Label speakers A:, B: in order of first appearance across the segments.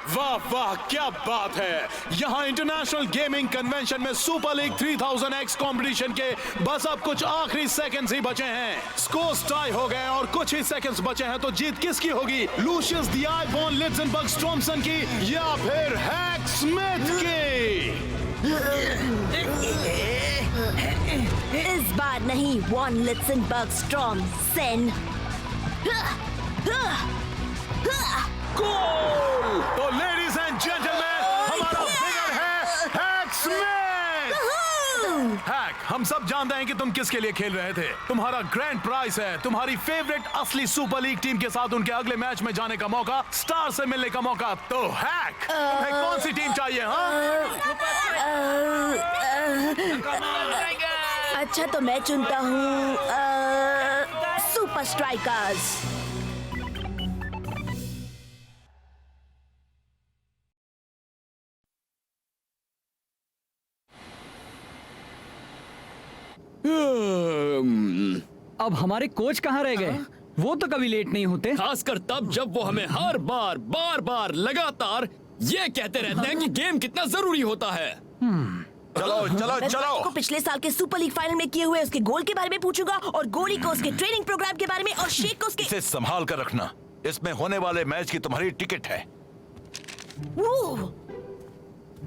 A: वाह वाह क्या बात है। यहाँ इंटरनेशनल गेमिंग कन्वेंशन में सुपर लीग 3000X कंपटीशन के बस अब कुछ आखिरी सेकंड्स ही बचे हैं। स्कोर्स टाई हो गए और कुछ ही सेकंड्स बचे हैं, तो जीत किसकी होगी? लूशियस द आईबॉर्न लिट्जनबर्ग स्ट्रॉमसन की या फिर हैक स्मिथ की?
B: इस बार नहीं वॉन लिट्जनबर्ग स्ट्रॉमसन।
A: गोल! तो लेडीज एंड जेंटलमैन, हमारा विनर है हैक स्मिथ। हैक, हम सब जानते हैं कि तुम किसके लिए खेल रहे थे। तुम्हारा ग्रैंड प्राइज है तुम्हारी फेवरेट असली सुपर लीग टीम के साथ उनके अगले मैच में जाने का मौका, स्टार से मिलने का मौका। तो हैक, तुम्हें कौन सी टीम चाहिए?
B: अच्छा, तो मैं चुनता हूँ सुपर स्ट्राइकर्स।
C: अब हमारे कोच कहाँ रह गए? वो तो कभी लेट नहीं होते।
D: खासकर तब जब वो हमें हर बार लगातार ये कहते रहते हैं कि गेम कितना जरूरी होता है।
A: चलो चलो
B: मैं
A: चलो।
B: को पिछले साल के सुपर लीग फाइनल में किए हुए उसके गोल के बारे में पूछूंगा और गोली को उसके ट्रेनिंग प्रोग्राम के बारे में और शेख को उसके।
E: इसे संभाल कर रखना, इसमें होने वाले मैच की तुम्हारी टिकट है।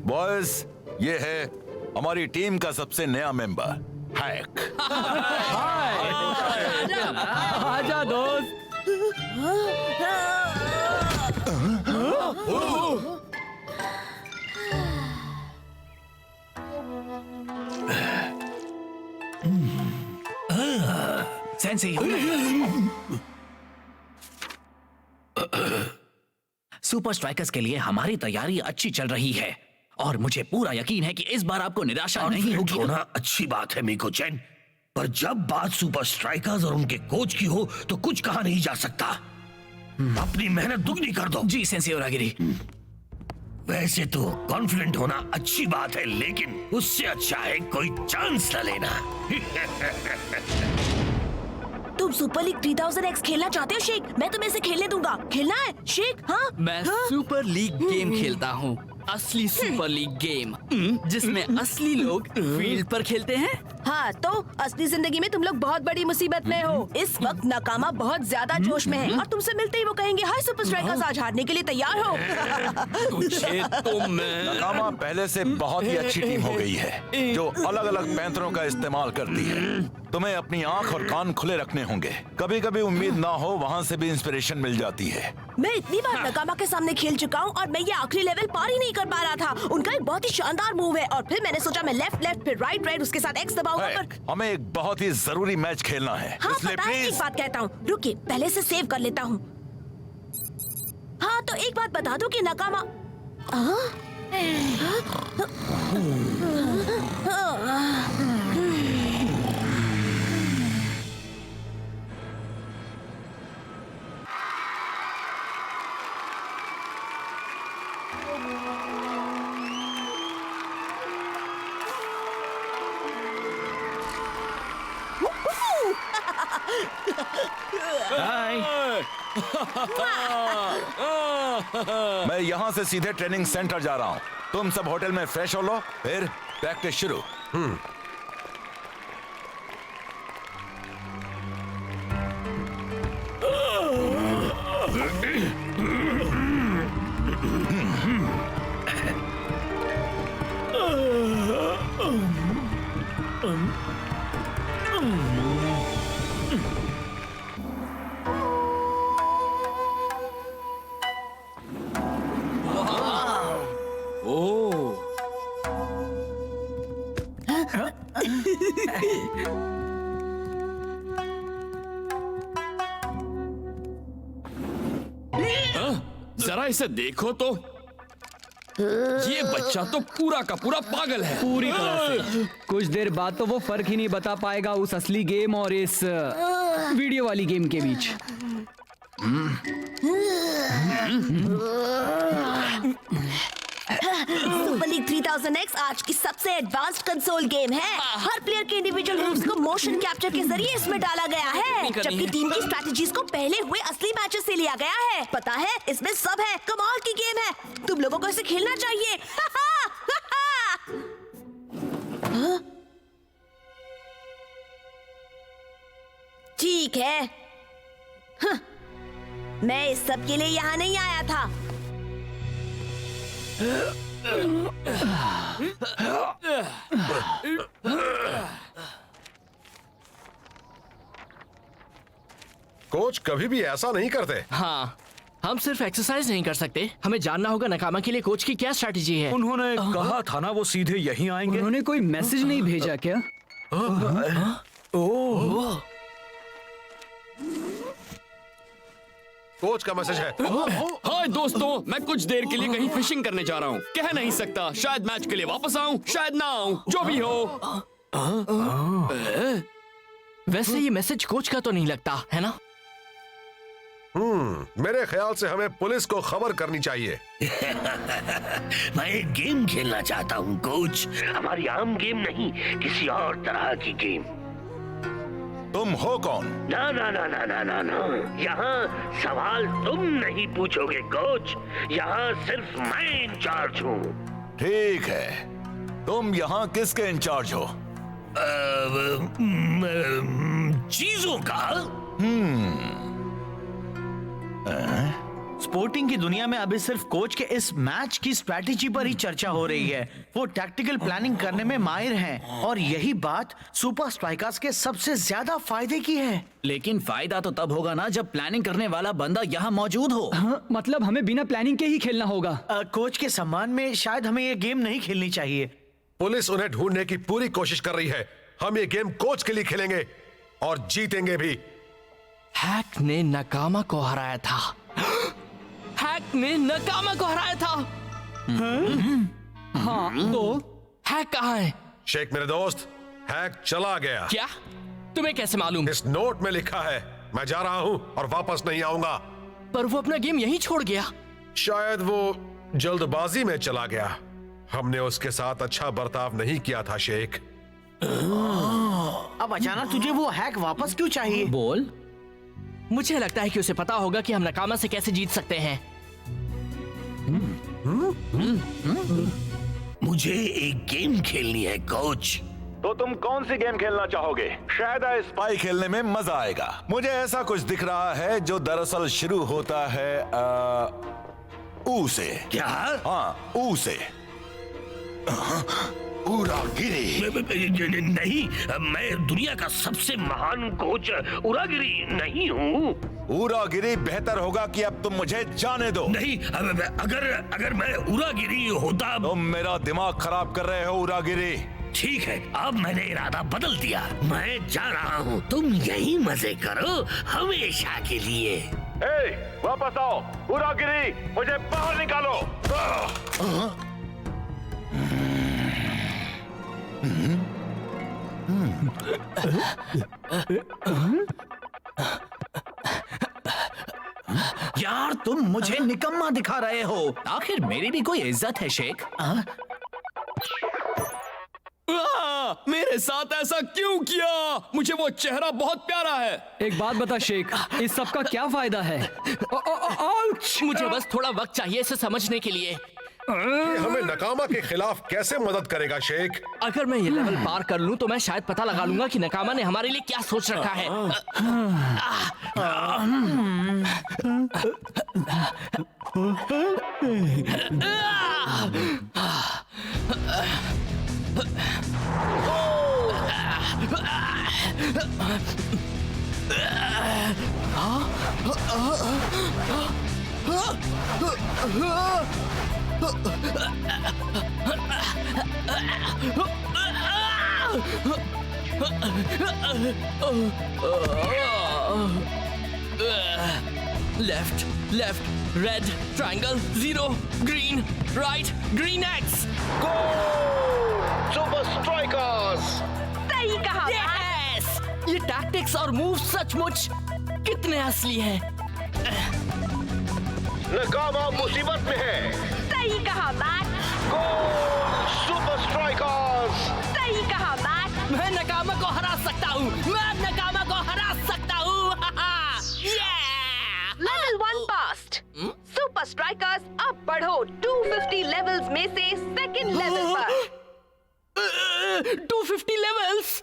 E: बॉयज, ये है हमारी टीम का सबसे नया मेंबर हैक।
C: आजा दोस्त।
F: सेंसी, सुपर स्ट्राइकर्स के लिए हमारी तैयारी अच्छी चल रही है और मुझे पूरा यकीन है कि इस बार आपको निराशा नहीं होगी।
G: होना अच्छी बात है मीको चैन, पर जब बात सुपर स्ट्राइकर्स और उनके कोच की हो तो कुछ कहा नहीं जा सकता। अपनी मेहनत दुगनी कर दो।
F: जी सेंसी ओरागिरी।
G: वैसे तो कॉन्फिडेंट होना अच्छी बात है, लेकिन उससे अच्छा है कोई चांस न लेना।
B: तुम सुपर लीग 3000X खेलना चाहते हो शेख? मैं तुम्हें इसे खेलने दूंगा। खेलना है शेख? हाँ,
D: मैं सुपर लीग गेम खेलता हूँ, असली सुपर लीग गेम जिसमें असली लोग फील्ड पर खेलते हैं।
B: हाँ, तो असली जिंदगी में तुम लोग बहुत बड़ी मुसीबत में हो। इस वक्त नाकामा बहुत ज्यादा जोश में है और तुमसे मिलते ही वो कहेंगे हाय सुपर स्ट्राइकर्स, आज हारने के लिए तैयार हो।
D: तुझे तो मैं
E: नाकामा पहले से बहुत ही अच्छी टीम हो गई है जो अलग अलग पैंतरों का इस्तेमाल करती है। तुम्हें अपनी आंख और कान खुले रखने होंगे। कभी कभी उम्मीद ना हो, वहाँ से भी इंस्पिरेशन मिल जाती है।
B: मैं इतनी बार नाकामा के सामने खेल चुका हूँ और मैं ये आखिरी लेवल पार ही नहीं कर पा रहा था। उनका एक बहुत ही शानदार मूव है और फिर मैंने सोचा मैं लेफ्ट फिर राइट उसके साथ एक्स दबाऊंगा, पर
E: हमें एक बहुत ही जरूरी मैच खेलना है।
B: हाँ
E: इसलिए
B: पता है, एक
E: प्लीज
B: बात कहता हूँ, रुकिए पहले से सेव कर लेता हूँ। हाँ तो एक बात बता दो कि नाकामा
E: मैं यहाँ से सीधे ट्रेनिंग सेंटर जा रहा हूँ। तुम सब होटल में फ्रेश हो लो, फिर प्रैक्टिस शुरू।
D: जरा इसे देखो तो, ये बच्चा तो पूरा का पूरा पागल है।
C: पूरी तरह से। कुछ देर बाद तो वो फर्क ही नहीं बता पाएगा उस असली गेम और इस वीडियो वाली गेम के बीच।
B: सुपर लीग 3000X आज की सबसे एडवांस्ड कंसोल गेम है। हर प्लेयर के इंडिविजुअल मूव्स को मोशन कैप्चर के जरिए इसमें डाला गया है, जबकि टीम की स्ट्रेटजीज को पहले हुए असली मैचेस से लिया गया है। पता है, इसमें सब है। कमाल की गेम है। तुम लोगों को ऐसे खेलना चाहिए। हाँ? ठीक है। हाँ, मैं इस सब के लिए यहाँ नहीं आया था।
H: कोच कभी भी ऐसा नहीं करते।
I: हाँ, हम सिर्फ एक्सरसाइज नहीं कर सकते, हमें जानना होगा नकामा के लिए कोच की क्या स्ट्रैटेजी है।
A: उन्होंने कहा था ना वो सीधे यहीं आएंगे।
C: उन्होंने कोई मैसेज नहीं भेजा क्या?
A: ओह,
H: कोच का मैसेज है।
I: हाय दोस्तों, मैं कुछ देर के लिए कहीं फिशिंग करने जा रहा हूँ। कह नहीं सकता, शायद मैच के लिए वापस आऊँ, शायद ना आऊँ, जो भी हो। वैसे ये मैसेज कोच का तो नहीं लगता है ना?
H: मेरे ख्याल से हमें पुलिस को खबर करनी चाहिए।
G: मैं एक गेम खेलना चाहता हूँ कोच, हमारी आम गेम नहीं, किसी और तरह की गेम।
E: तुम हो कौन?
G: ना ना ना ना ना ना ना, यहाँ सवाल तुम नहीं पूछोगे कोच, यहाँ सिर्फ मैं इंचार्ज हूँ।
E: ठीक है, तुम यहाँ किसके इंचार्ज हो?
G: चीजों का।
J: स्पोर्टिंग की दुनिया में अभी सिर्फ कोच के इस मैच की स्ट्रैटेजी पर ही चर्चा हो रही है। वो टैक्टिकल प्लानिंग करने में माहिर हैं और यही बात सुपर स्ट्राइकर्स के सबसे ज्यादा फायदे की है।
F: लेकिन फायदा तो तब होगा ना जब प्लानिंग करने वाला बंदा यहाँ मौजूद हो।
C: हाँ, मतलब हमें बिना प्लानिंग के ही खेलना होगा।
J: कोच के सम्मान में शायद हमें ये गेम नहीं खेलनी चाहिए।
H: पुलिस उन्हें ढूंढने की पूरी कोशिश कर रही है। हम ये गेम कोच के लिए खेलेंगे और जीतेंगे भी।
I: हैक ने नकामा को हराया था। हैक ने नकामा को हराया था।
C: हाँ, तो
I: हैक कहाँ है?
H: शेख मेरे दोस्त, हैक चला गया।
I: क्या? तुम्हें कैसे मालूम?
H: इस नोट में लिखा है। मैं जा रहा हूँ और वापस नहीं आऊंगा।
I: पर वो अपना गेम यहीं छोड़ गया।
H: शायद वो जल्दबाजी में चला गया। हमने उसके साथ अच्छा बर्ताव नहीं किया था शेख।
J: अब अचानक तुझे वो हैक वापस क्यों चाहिए?
F: बोल।
I: मुझे लगता है कि उसे पता होगा कि हम नकामा से कैसे जीत सकते हैं।
G: मुझे एक गेम खेलनी है कोच।
E: तो तुम कौन सी गेम खेलना चाहोगे? शायद स्पाई खेलने में मजा आएगा। मुझे ऐसा कुछ दिख रहा है जो दरअसल शुरू होता है ऊ से।
G: क्या?
E: हाँ, ऊ से।
G: उरागिरी नहीं, मैं दुनिया का सबसे महान कोच उरागिरी नहीं हूँ।
E: उरागिरी बेहतर होगा कि अब तुम मुझे जाने दो।
G: नहीं, अगर मैं उरागिरी होता।
E: तुम मेरा दिमाग खराब कर रहे हो उरागिरी।
G: ठीक है, अब मैंने इरादा बदल दिया। मैं जा रहा हूँ, तुम यही मजे करो हमेशा के लिए।
E: वापस आओ उरागिरी, मुझे बाहर निकालो।
F: यार तुम मुझे निकम्मा दिखा रहे हो। आखिर मेरी भी कोई इज्जत है शेख।
I: मेरे साथ ऐसा क्यों किया? मुझे वो चेहरा बहुत प्यारा है।
C: एक बात बता शेख, इस सब का क्या फायदा है?
I: मुझे बस थोड़ा वक्त चाहिए इसे समझने के लिए।
H: ये हमें नकामा के खिलाफ कैसे मदद करेगा शेख?
I: अगर मैं ये लेवल पार कर लूं तो मैं शायद पता लगा लूंगा कि नकामा ने हमारे लिए क्या सोच रखा है। Left, left, red, triangle, 0, green, right, green X.
H: Go! Super strikers!
B: सही कहा।
I: Yes! ये टैक्टिक्स और मूव सचमुच कितने असली हैं।
H: नकामा मुसीबत में है।
B: सही कहा मैट।
H: गोल! Super strikers!
B: सही कहा मैट।
I: मैं नकामा को हरा सकता हूँ। मैं नकामा को हरा सकता हूँ।
B: Level 1 passed. Super Strikers
K: अब बढ़ो 250 लेवल्स में से सेकंड लेवल पर।
D: 250 लेवल्स।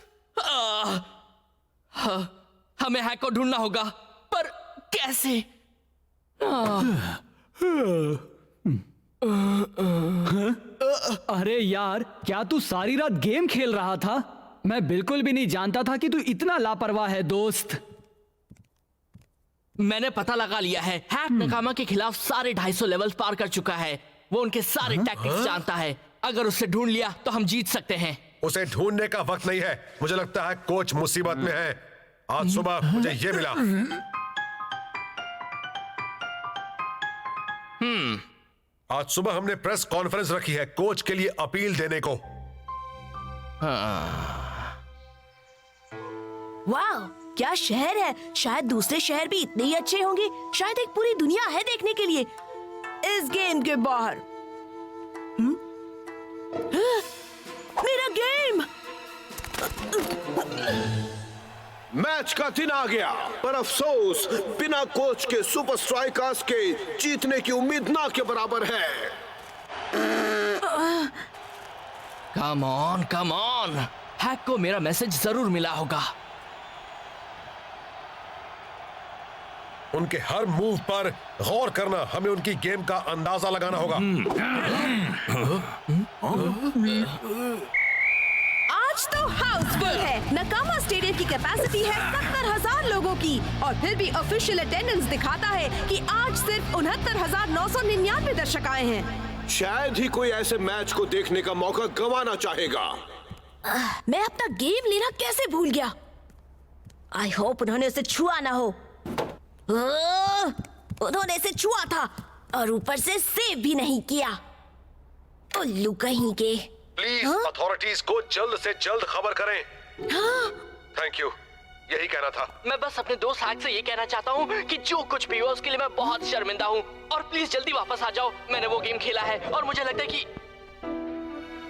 D: हमें हैक को ढूंढना होगा, पर कैसे?
C: अरे यार, क्या तू सारी रात गेम खेल रहा था? मैं बिल्कुल भी नहीं जानता था कि तू इतना लापरवाह है दोस्त।
D: मैंने पता लगा लिया है, हैक नकामा के खिलाफ सारे 250 लेवल पार कर चुका है। वो उनके सारे टैक्टिक्स जानता है। अगर उसे ढूंढ लिया तो हम जीत सकते हैं।
H: उसे ढूंढने का वक्त नहीं है। मुझे लगता है कोच मुसीबत में है। आज सुबह मुझे ये मिला। आज सुबह हमने प्रेस कॉन्फ्रेंस रखी है कोच के लिए अपील देने को।
B: वाह, क्या शहर है। शायद दूसरे शहर भी इतने ही अच्छे होंगे। शायद एक पूरी दुनिया है देखने के लिए इस गेम के बाहर। मेरा गेम।
L: मैच का दिन आ गया, पर अफसोस बिना कोच के सुपर स्ट्राइकर्स के जीतने की उम्मीद ना के बराबर है।
D: Come on. हैक को मेरा मैसेज जरूर मिला होगा।
H: उनके हर मूव पर गौर करना, हमें उनकी गेम का अंदाजा लगाना होगा।
B: आज तो हाउसफुल है। नकामा स्टेडियम की कैपेसिटी है 70,000 लोगों की, और फिर भी ऑफिशियल अटेंडेंस दिखाता है कि आज सिर्फ 69,999 दर्शक आए हैं।
L: शायद ही कोई ऐसे मैच को देखने का मौका गंवाना चाहेगा।
B: मैं अपना गेम लेना कैसे भूल गया। आई होप उन्होंने उसे छुआ ना हो। उन्होंने इसे छुआ था और ऊपर से सेव भी नहीं किया। उल्लू कहीं के।
H: प्लीज अथॉरिटीज को जल्द से जल्द खबर करें। थैंक यू, यही कहना था।
D: मैं बस अपने दोस्त हैक से ये कहना चाहता हूँ कि जो कुछ भी हुआ उसके लिए मैं बहुत शर्मिंदा हूँ, और प्लीज जल्दी वापस आ जाओ। मैंने वो गेम खेला है और मुझे लगता है कि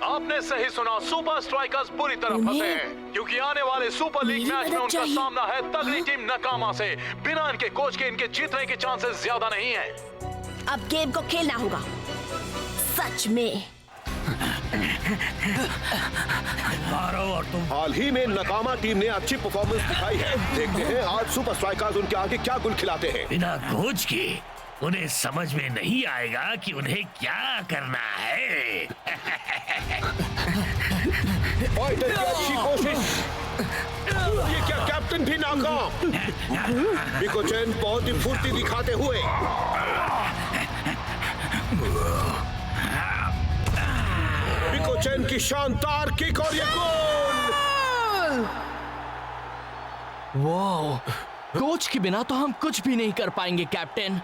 A: आपने सही सुना, सुपर स्ट्राइकर्स पूरी तरह फंसे हैं, क्योंकि आने वाले सुपर लीग मैच में उनका सामना है तगड़ी टीम नकामा से। बिना इनके कोच के इनके जीतने के चांसेस ज्यादा नहीं है।
B: अब गेम को खेलना होगा सच में।
L: और तुम। हाल ही में नकामा टीम ने अच्छी परफॉर्मेंस दिखाई है। देखते हैं आज सुपर स्ट्राइकर्स उनके आगे क्या गुल खिलाते हैं।
G: बिना कोच के उन्हें समझ में नहीं आएगा कि उन्हें क्या करना है।
L: फाइटर की अच्छी कोशिश। ये क्या कैप्टन भी नाकाम। मिको-चैन बहुत ही फुर्ती दिखाते हुए। मिको-चैन की शानदार किक और ये गोल।
D: वाओ, कोच के बिना तो हम कुछ भी नहीं कर पाएंगे कैप्टन।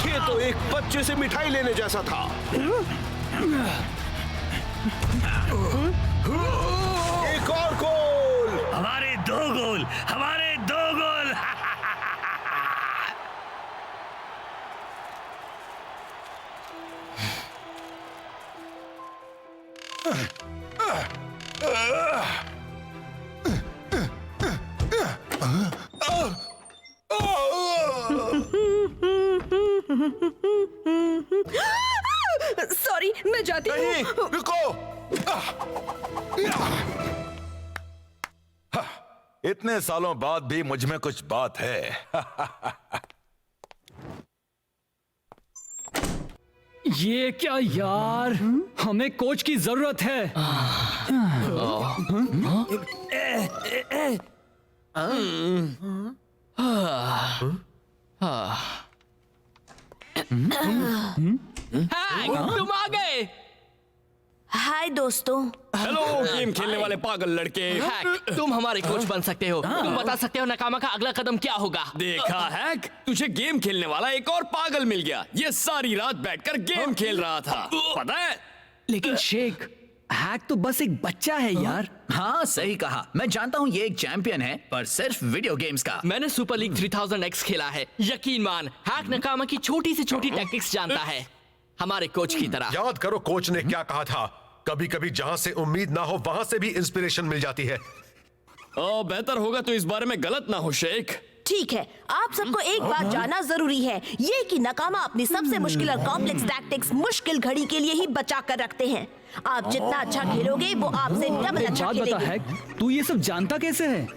L: ये तो एक बच्चे से मिठाई लेने जैसा था। एक और गोल।
G: हमारे 2 गोल।
B: सॉरी, मैं जाती हूँ।
E: नहीं, रुको। इतने सालों बाद भी मुझ में कुछ बात है।
C: ये क्या यार, हमें कोच की जरूरत है।
D: तुम आ गए।
B: हाय दोस्तों।
I: हेलो गेम खेलने वाले पागल लड़के।
D: हैक, तुम हमारे कोच बन सकते हो। तुम बता सकते हो नकामा का अगला कदम क्या होगा।
I: देखा हैक, तुझे गेम खेलने वाला एक और पागल मिल गया। ये सारी रात बैठकर गेम खेल रहा था, पता है।
C: लेकिन शेख, हैक तो बस एक बच्चा है यार।
F: हाँ सही कहा। मैं जानता हूँ ये एक चैंपियन है, पर सिर्फ वीडियो गेम्स का।
D: मैंने सुपर लीग 3000X खेला है। यकीन मान, हैक नकामा की छोटी से छोटी टैक्टिक्स जानता है, हमारे कोच की तरह।
H: याद करो कोच ने क्या कहा था। कभी कभी जहां से उम्मीद ना हो वहां से भी इंस्पिरेशन मिल जाती है।
I: बेहतर होगा तो इस बारे में गलत ना हो शेख।
B: ठीक है, आप सबको एक बात जानना जरूरी है, ये कि नकामा अपनी सबसे मुश्किल और कॉम्प्लेक्स टैक्टिक्स मुश्किल घड़ी के लिए ही बचा कर रखते हैं। आप जितना अच्छा खेलोगे वो आपसे डबल
C: एक
B: अच्छा
C: बात बता
B: खेलेंगे।
C: हैक, तू ये सब जानता कैसे है?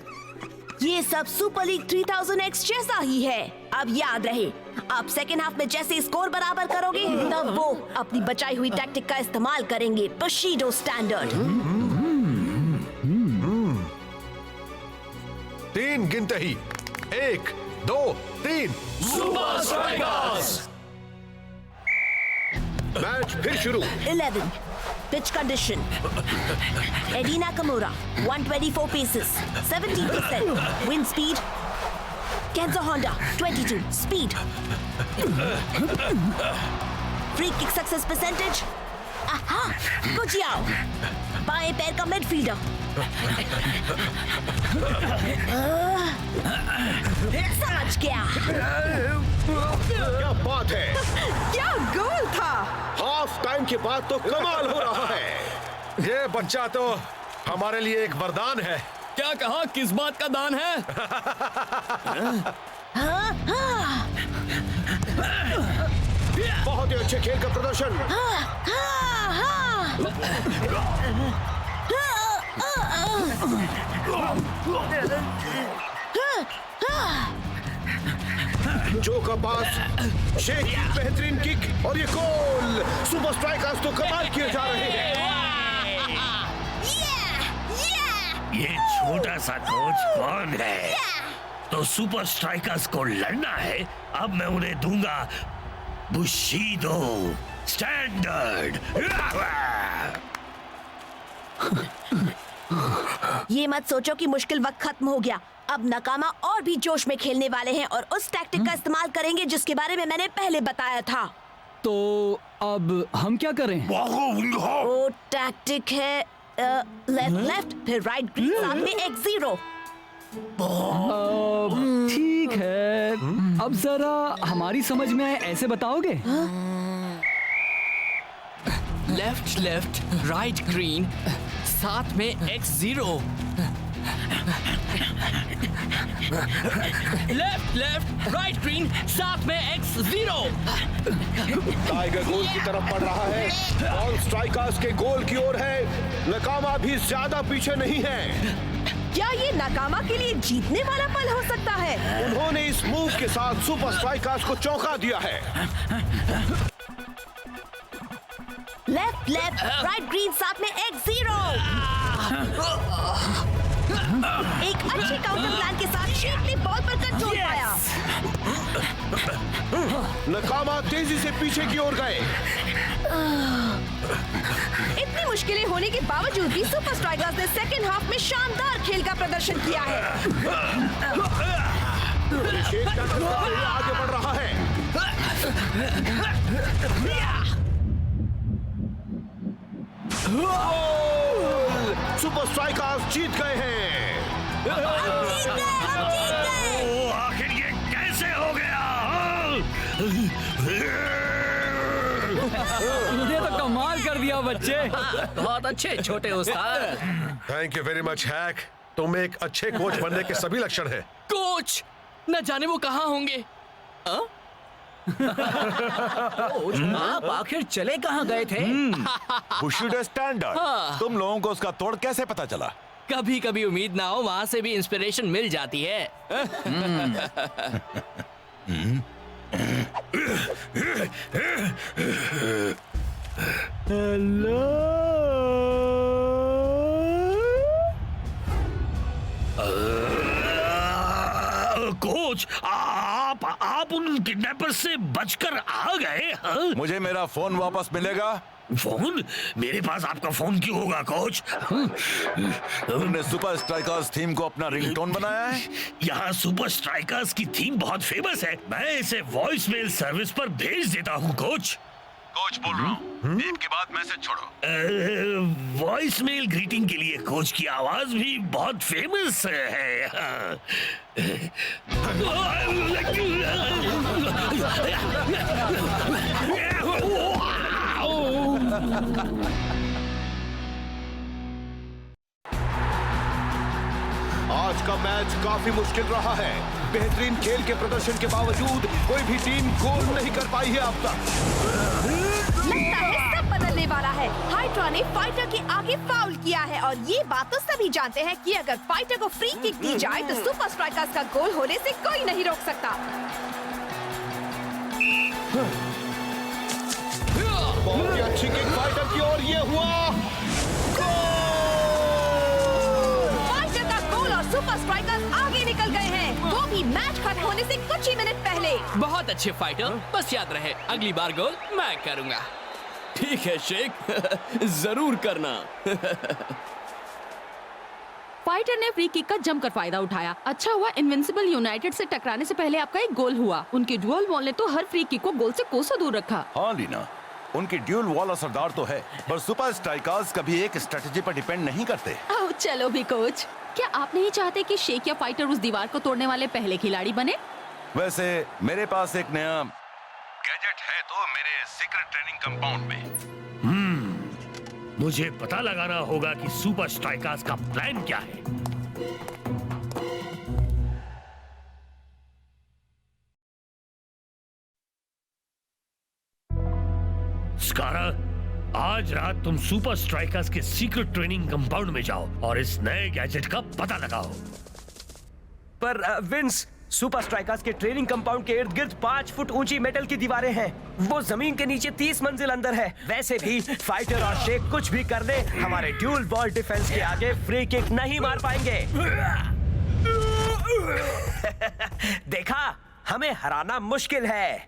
B: ये सब सुपर लीग 3000X जैसा ही है। अब याद रहे, आप सेकेंड हाफ में जैसे स्कोर बराबर करोगे तब वो अपनी बचाई हुई टैक्टिक का इस्तेमाल करेंगे, बशीडो स्टैंडर्ड।
H: 3 गिनते ही 1 2 3
L: सुपर स्ट्राइकर्स। मैच फिर शुरू।
B: 11 pitch condition, Eddie Nakamura 124 paces 70% wind speed, Kenzo Honda 22 speed, free kick success percentage, aha, Kujiao बाएं पैर का मिडफील्डर, समझ गया।
L: क्या बात है,
B: क्या गोल था।
L: हाफ टाइम के बाद तो कमाल हो रहा है।
H: ये बच्चा तो हमारे लिए एक वरदान है।
I: क्या कहा, किस बात का दान है?
L: बहुत ही अच्छे खेल का प्रदर्शन। जो का पास, शेख की बेहतरीन किक और ये गोल। सुपर स्ट्राइकर्स तो कमाल किए जा रहे हैं।
G: ये छोटा सा कोच कौन है? तो सुपर स्ट्राइकर्स को लड़ना है। अब मैं उन्हें दूंगा बुशीदो स्टैंडर्ड।
B: ये मत सोचो कि मुश्किल वक्त खत्म हो गया। अब नकामा और भी जोश में खेलने वाले हैं और उस टैक्टिक का इस्तेमाल करेंगे जिसके बारे में मैंने पहले बताया था।
C: तो अब हम क्या करें?
B: वो टैक्टिक है लेफ्ट लेफ्ट फिर राइट ग्रीन साथ में X0।
C: ठीक है, अब जरा हमारी समझ में आए ऐसे बताओगे?
D: लेफ्ट लेफ्ट राइट ग्रीन साथ में X0। Left left right green साथ में X0।
L: टाइगर गोल की तरफ बढ़ रहा है। ऑल स्ट्राइकर्स के गोल की ओर है। नकामा भी ज्यादा पीछे नहीं है।
B: क्या ये नकामा के लिए जीतने वाला पल हो सकता है?
L: उन्होंने इस मूव के साथ सुपर स्ट्राइकर्स को चौंका दिया है।
B: लेफ्ट लेफ्ट राइट ग्रीन साथ में X0। एक अच्छे काउंटर प्लान के साथ शेख ने बॉल पर कंट्रोल पाया।
L: नकामा तेजी से पीछे की ओर गए।
B: इतनी मुश्किलें होने के बावजूद भी सुपर स्ट्राइकर्स ने सेकेंड हाफ में शानदार खेल का प्रदर्शन किया है।
L: शेख आगे बढ़ रहा है। सुपर स्ट्राइकर्स जीत गए हैं।
G: आखिर ये कैसे हो गया?
C: ये तो कमाल कर दिया बच्चे।
F: बहुत अच्छे छोटे उस्ताद।
H: Thank you very much hack. तुम एक अच्छे कोच बनने के सभी लक्षण हैं।
D: कोच न जाने वो कहाँ होंगे।
F: आप आखिर चले कहाँ गए थे?
E: बुशीडो स्टैंडर्ड। तुम लोगों को उसका तोड़ कैसे पता चला?
D: कभी कभी उम्मीद ना हो वहाँ से भी इंस्पिरेशन मिल जाती है।
G: कोच, आप उन किडनैपर से बचकर आ गए? हाँ?
E: मुझे मेरा फोन वापस मिलेगा।
G: फोन? मेरे पास आपका फोन क्यों होगा कोच?
E: तुमने सुपर स्ट्राइकर्स थीम को अपना रिंगटोन बनाया है?
G: यहाँ सुपर स्ट्राइकर्स की थीम बहुत फेमस है। मैं इसे वॉइस मेल सर्विस पर भेज देता हूँ कोच।
E: कोच बोल रहा हूँ, बीप के बाद मैसेज छोड़ो।
G: वॉइस मेल ग्रीटिंग के लिए कोच की आवाज भी बहुत फेमस है।
L: का मैच काफी मुश्किल रहा है। बेहतरीन खेल के प्रदर्शन के बावजूद कोई भी टीम गोल नहीं कर पाई है अब तक।
B: लगता है सब बदलने वाला है। हाइड्रा ने फाइटर के आगे फाउल किया है और ये बात तो सभी जानते हैं कि अगर फाइटर को फ्री किक दी जाए तो सुपर स्ट्राइकर्स का गोल होने से कोई नहीं रोक सकता।
L: बहुत ही अच्छी किक फाइटर की ओर, ये हुआ
B: फाइटर का गोल और सुपर स्ट्राइकर्स आगे निकल गए हैं, वो भी मैच खत्म होने से कुछ ही मिनट पहले।
D: बहुत अच्छे फाइटर, बस याद रहे अगली बार गोल मैं करूंगा।
I: ठीक है शेख, जरूर करना।
M: फाइटर ने फ्री किक का जमकर फायदा उठाया। अच्छा हुआ इनविंसिबल यूनाइटेड से टकराने से पहले आपका एक गोल हुआ। उनके ड्यूअल वॉल ने तो हर फ्री किक को गोल से कोसों दूर रखा।
E: हाँ लीना, उनकी ड्यूल वॉल असरदार तो है, पर सुपर स्ट्राइकर्स कभी एक स्ट्रेटजी पर डिपेंड नहीं करते।
M: ओह, चलो भी कोच, क्या आप नहीं चाहते कि शेख या फाइटर उस दीवार को तोड़ने वाले पहले खिलाड़ी बने?
E: वैसे मेरे पास एक नया गैजेट है तो मेरे सीक्रेट ट्रेनिंग कंपाउंड में।
G: मुझे पता लगाना होगा कि सुपर स्ट्राइकर्स का प्लान क्या है। स्कारा, आज रात तुम सुपर स्ट्राइकर्स के सीक्रेट ट्रेनिंग कंपाउंड में जाओ और इस नए गैजेट का पता लगाओ।
N: पर विंस, सुपर स्ट्राइकर्स के ट्रेनिंग कंपाउंड के इर्द गिर्द 5 फुट ऊंची मेटल की दीवारें हैं। वो जमीन के नीचे 30 मंजिल अंदर है। वैसे भी फाइटर और शेख कुछ भी कर दे, हमारे ड्यूल बॉल डिफेंस के आगे फ्री किक नहीं मार पाएंगे। देखा, हमें हराना मुश्किल है।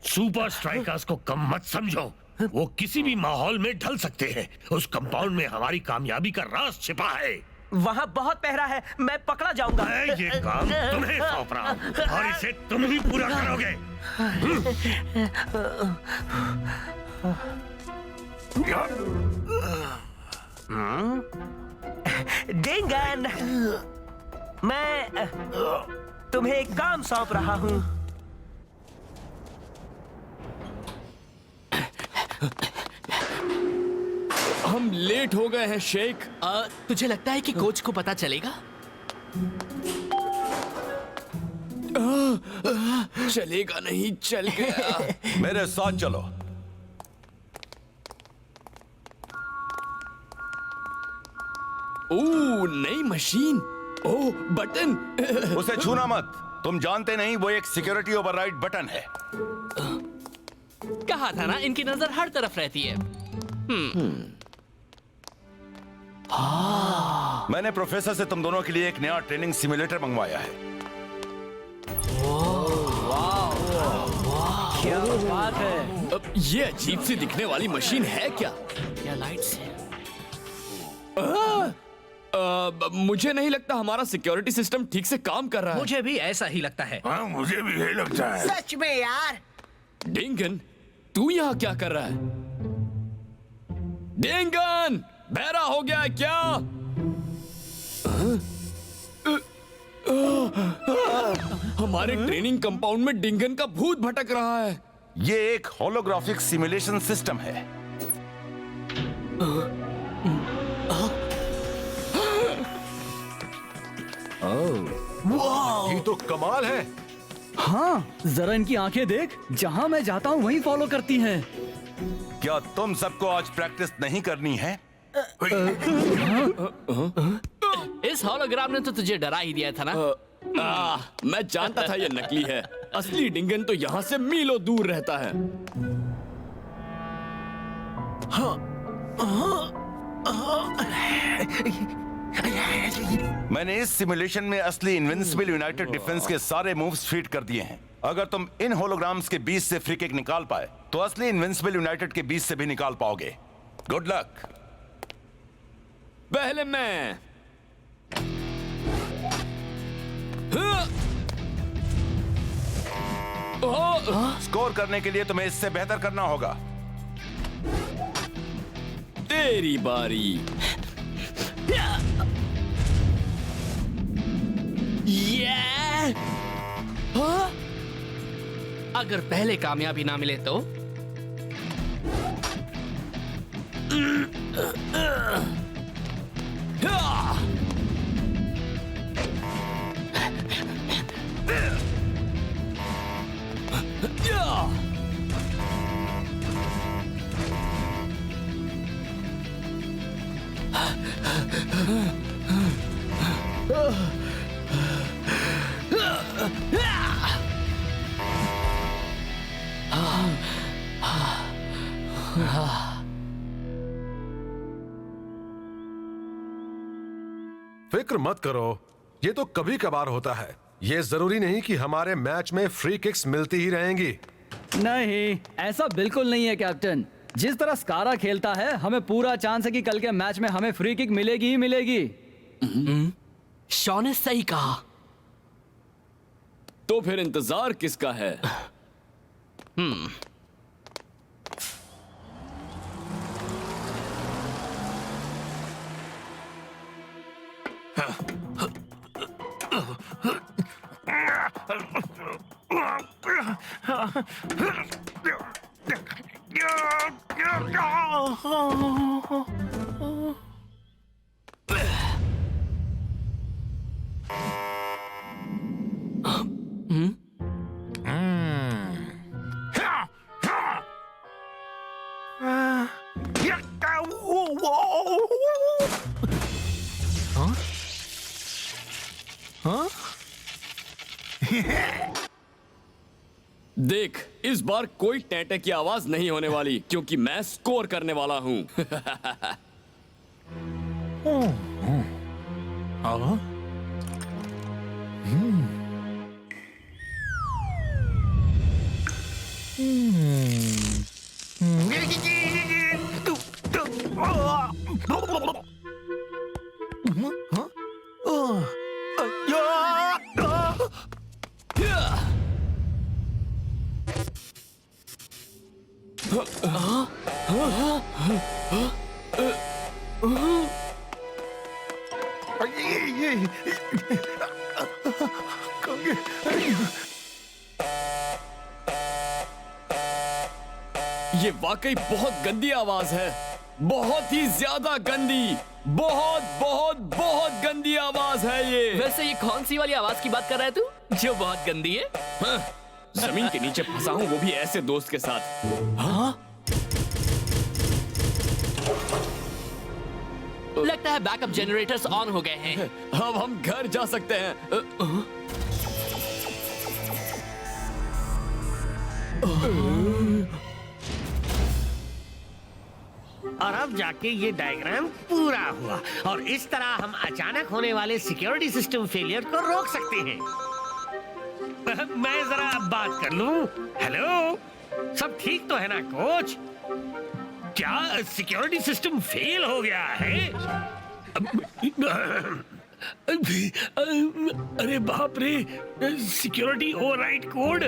G: सुपर स्ट्राइकर्स को कम मत समझो, वो किसी भी माहौल में ढल सकते हैं। उस कंपाउंड में हमारी कामयाबी का राज छिपा है।
N: वहाँ बहुत पहरा है, मैं पकड़ा जाऊंगा।
G: मैं ये काम तुम्हें सौंप रहा हूँ और इसे तुम ही पूरा करोगे।
N: डिंगन, मैं तुम्हें एक काम सौंप रहा हूँ।
I: हम लेट हो गए हैं शेख।
D: तुझे लगता है कि कोच को पता चलेगा?
I: चलेगा नहीं, चल गया।
E: मेरे साथ चलो।
I: ओह, नई मशीन। ओह, बटन।
E: उसे छूना मत, तुम जानते नहीं वो एक सिक्योरिटी ओवरराइड बटन है।
D: कहा था ना, इनकी नजर हर तरफ रहती है।
E: मैंने प्रोफेसर से तुम दोनों के लिए एक नया ट्रेनिंग सिमुलेटर मंगवाया है।
C: क्या बात है।
I: ये अजीब सी दिखने वाली मशीन है क्या?
D: या लाइट्स है?
I: मुझे नहीं लगता हमारा सिक्योरिटी सिस्टम ठीक से काम कर रहा है।
F: मुझे भी ऐसा ही लगता है।
G: हाँ, मुझे भी यही लगता है।
J: सच में यार।
I: डिंगन, तू यहाँ क्या कर रहा है? डिंगन, बहरा हो गया है क्या? हमारे ट्रेनिंग कंपाउंड में डिंगन का भूत भटक रहा है।
E: ये एक होलोग्राफिक सिमुलेशन सिस्टम है।
H: ये तो कमाल है।
C: हाँ, जरा इनकी आंखें देख, जहाँ मैं जाता हूँ वहीं फॉलो करती हैं।
E: क्या तुम सबको आज प्रैक्टिस नहीं करनी है?
D: इस होलोग्राम ने तो तुझे डरा ही दिया था ना।
I: मैं जानता था ये नकली है। असली डिंगन तो यहाँ से मीलों दूर रहता है।
E: मैंने इस सिमुलेशन में असली इनविंसिबल यूनाइटेड डिफेंस के सारे मूव्स फीड कर दिए हैं। अगर तुम इन होलोग्राम्स के बीच से फ्री किक निकाल पाए तो असली इनविंसिबल यूनाइटेड के बीच से भी निकाल पाओगे। Good luck.
I: पहले मैं।
E: स्कोर करने के लिए तुम्हें इससे बेहतर करना होगा।
I: तेरी बारी।
D: अगर पहले कामयाबी ना मिले तो?
H: फिक्र मत करो, ये तो कभी कभार होता है। ये जरूरी नहीं कि हमारे मैच में फ्री किक्स मिलती ही रहेंगी।
C: नहीं, ऐसा बिल्कुल नहीं है कैप्टन। जिस तरह स्कारा खेलता है, हमें पूरा चांस है कि कल के मैच में हमें फ्री किक मिलेगी ही मिलेगी।
D: शॉन ने सही कहा।
I: तो फिर इंतजार किसका है? देख, इस बार कोई टैटे की आवाज नहीं होने वाली, क्योंकि मैं स्कोर करने वाला हूं। ये वाकई बहुत गंदी आवाज है, बहुत ही ज्यादा गंदी, बहुत बहुत बहुत गंदी आवाज है ये।
D: वैसे ये कौन सी वाली आवाज की बात कर रहा है तू, जो बहुत गंदी है?
I: हाँ, जमीन के नीचे फंसा हूं, वो भी ऐसे दोस्त के साथ।
D: हाँ? लगता है बैकअप जनरेटर्स ऑन हो गए हैं।
I: अब हम घर जा सकते हैं।
O: और अब जाके ये डायग्राम पूरा हुआ और इस तरह हम अचानक होने वाले सिक्योरिटी सिस्टम फेलियर को रोक सकते हैं। मैं जरा बात कर लूं। हेलो, सब ठीक तो है ना कोच? क्या सिक्योरिटी सिस्टम फेल हो गया है? अरे बाप रे, सिक्योरिटी ओवरराइड कोड।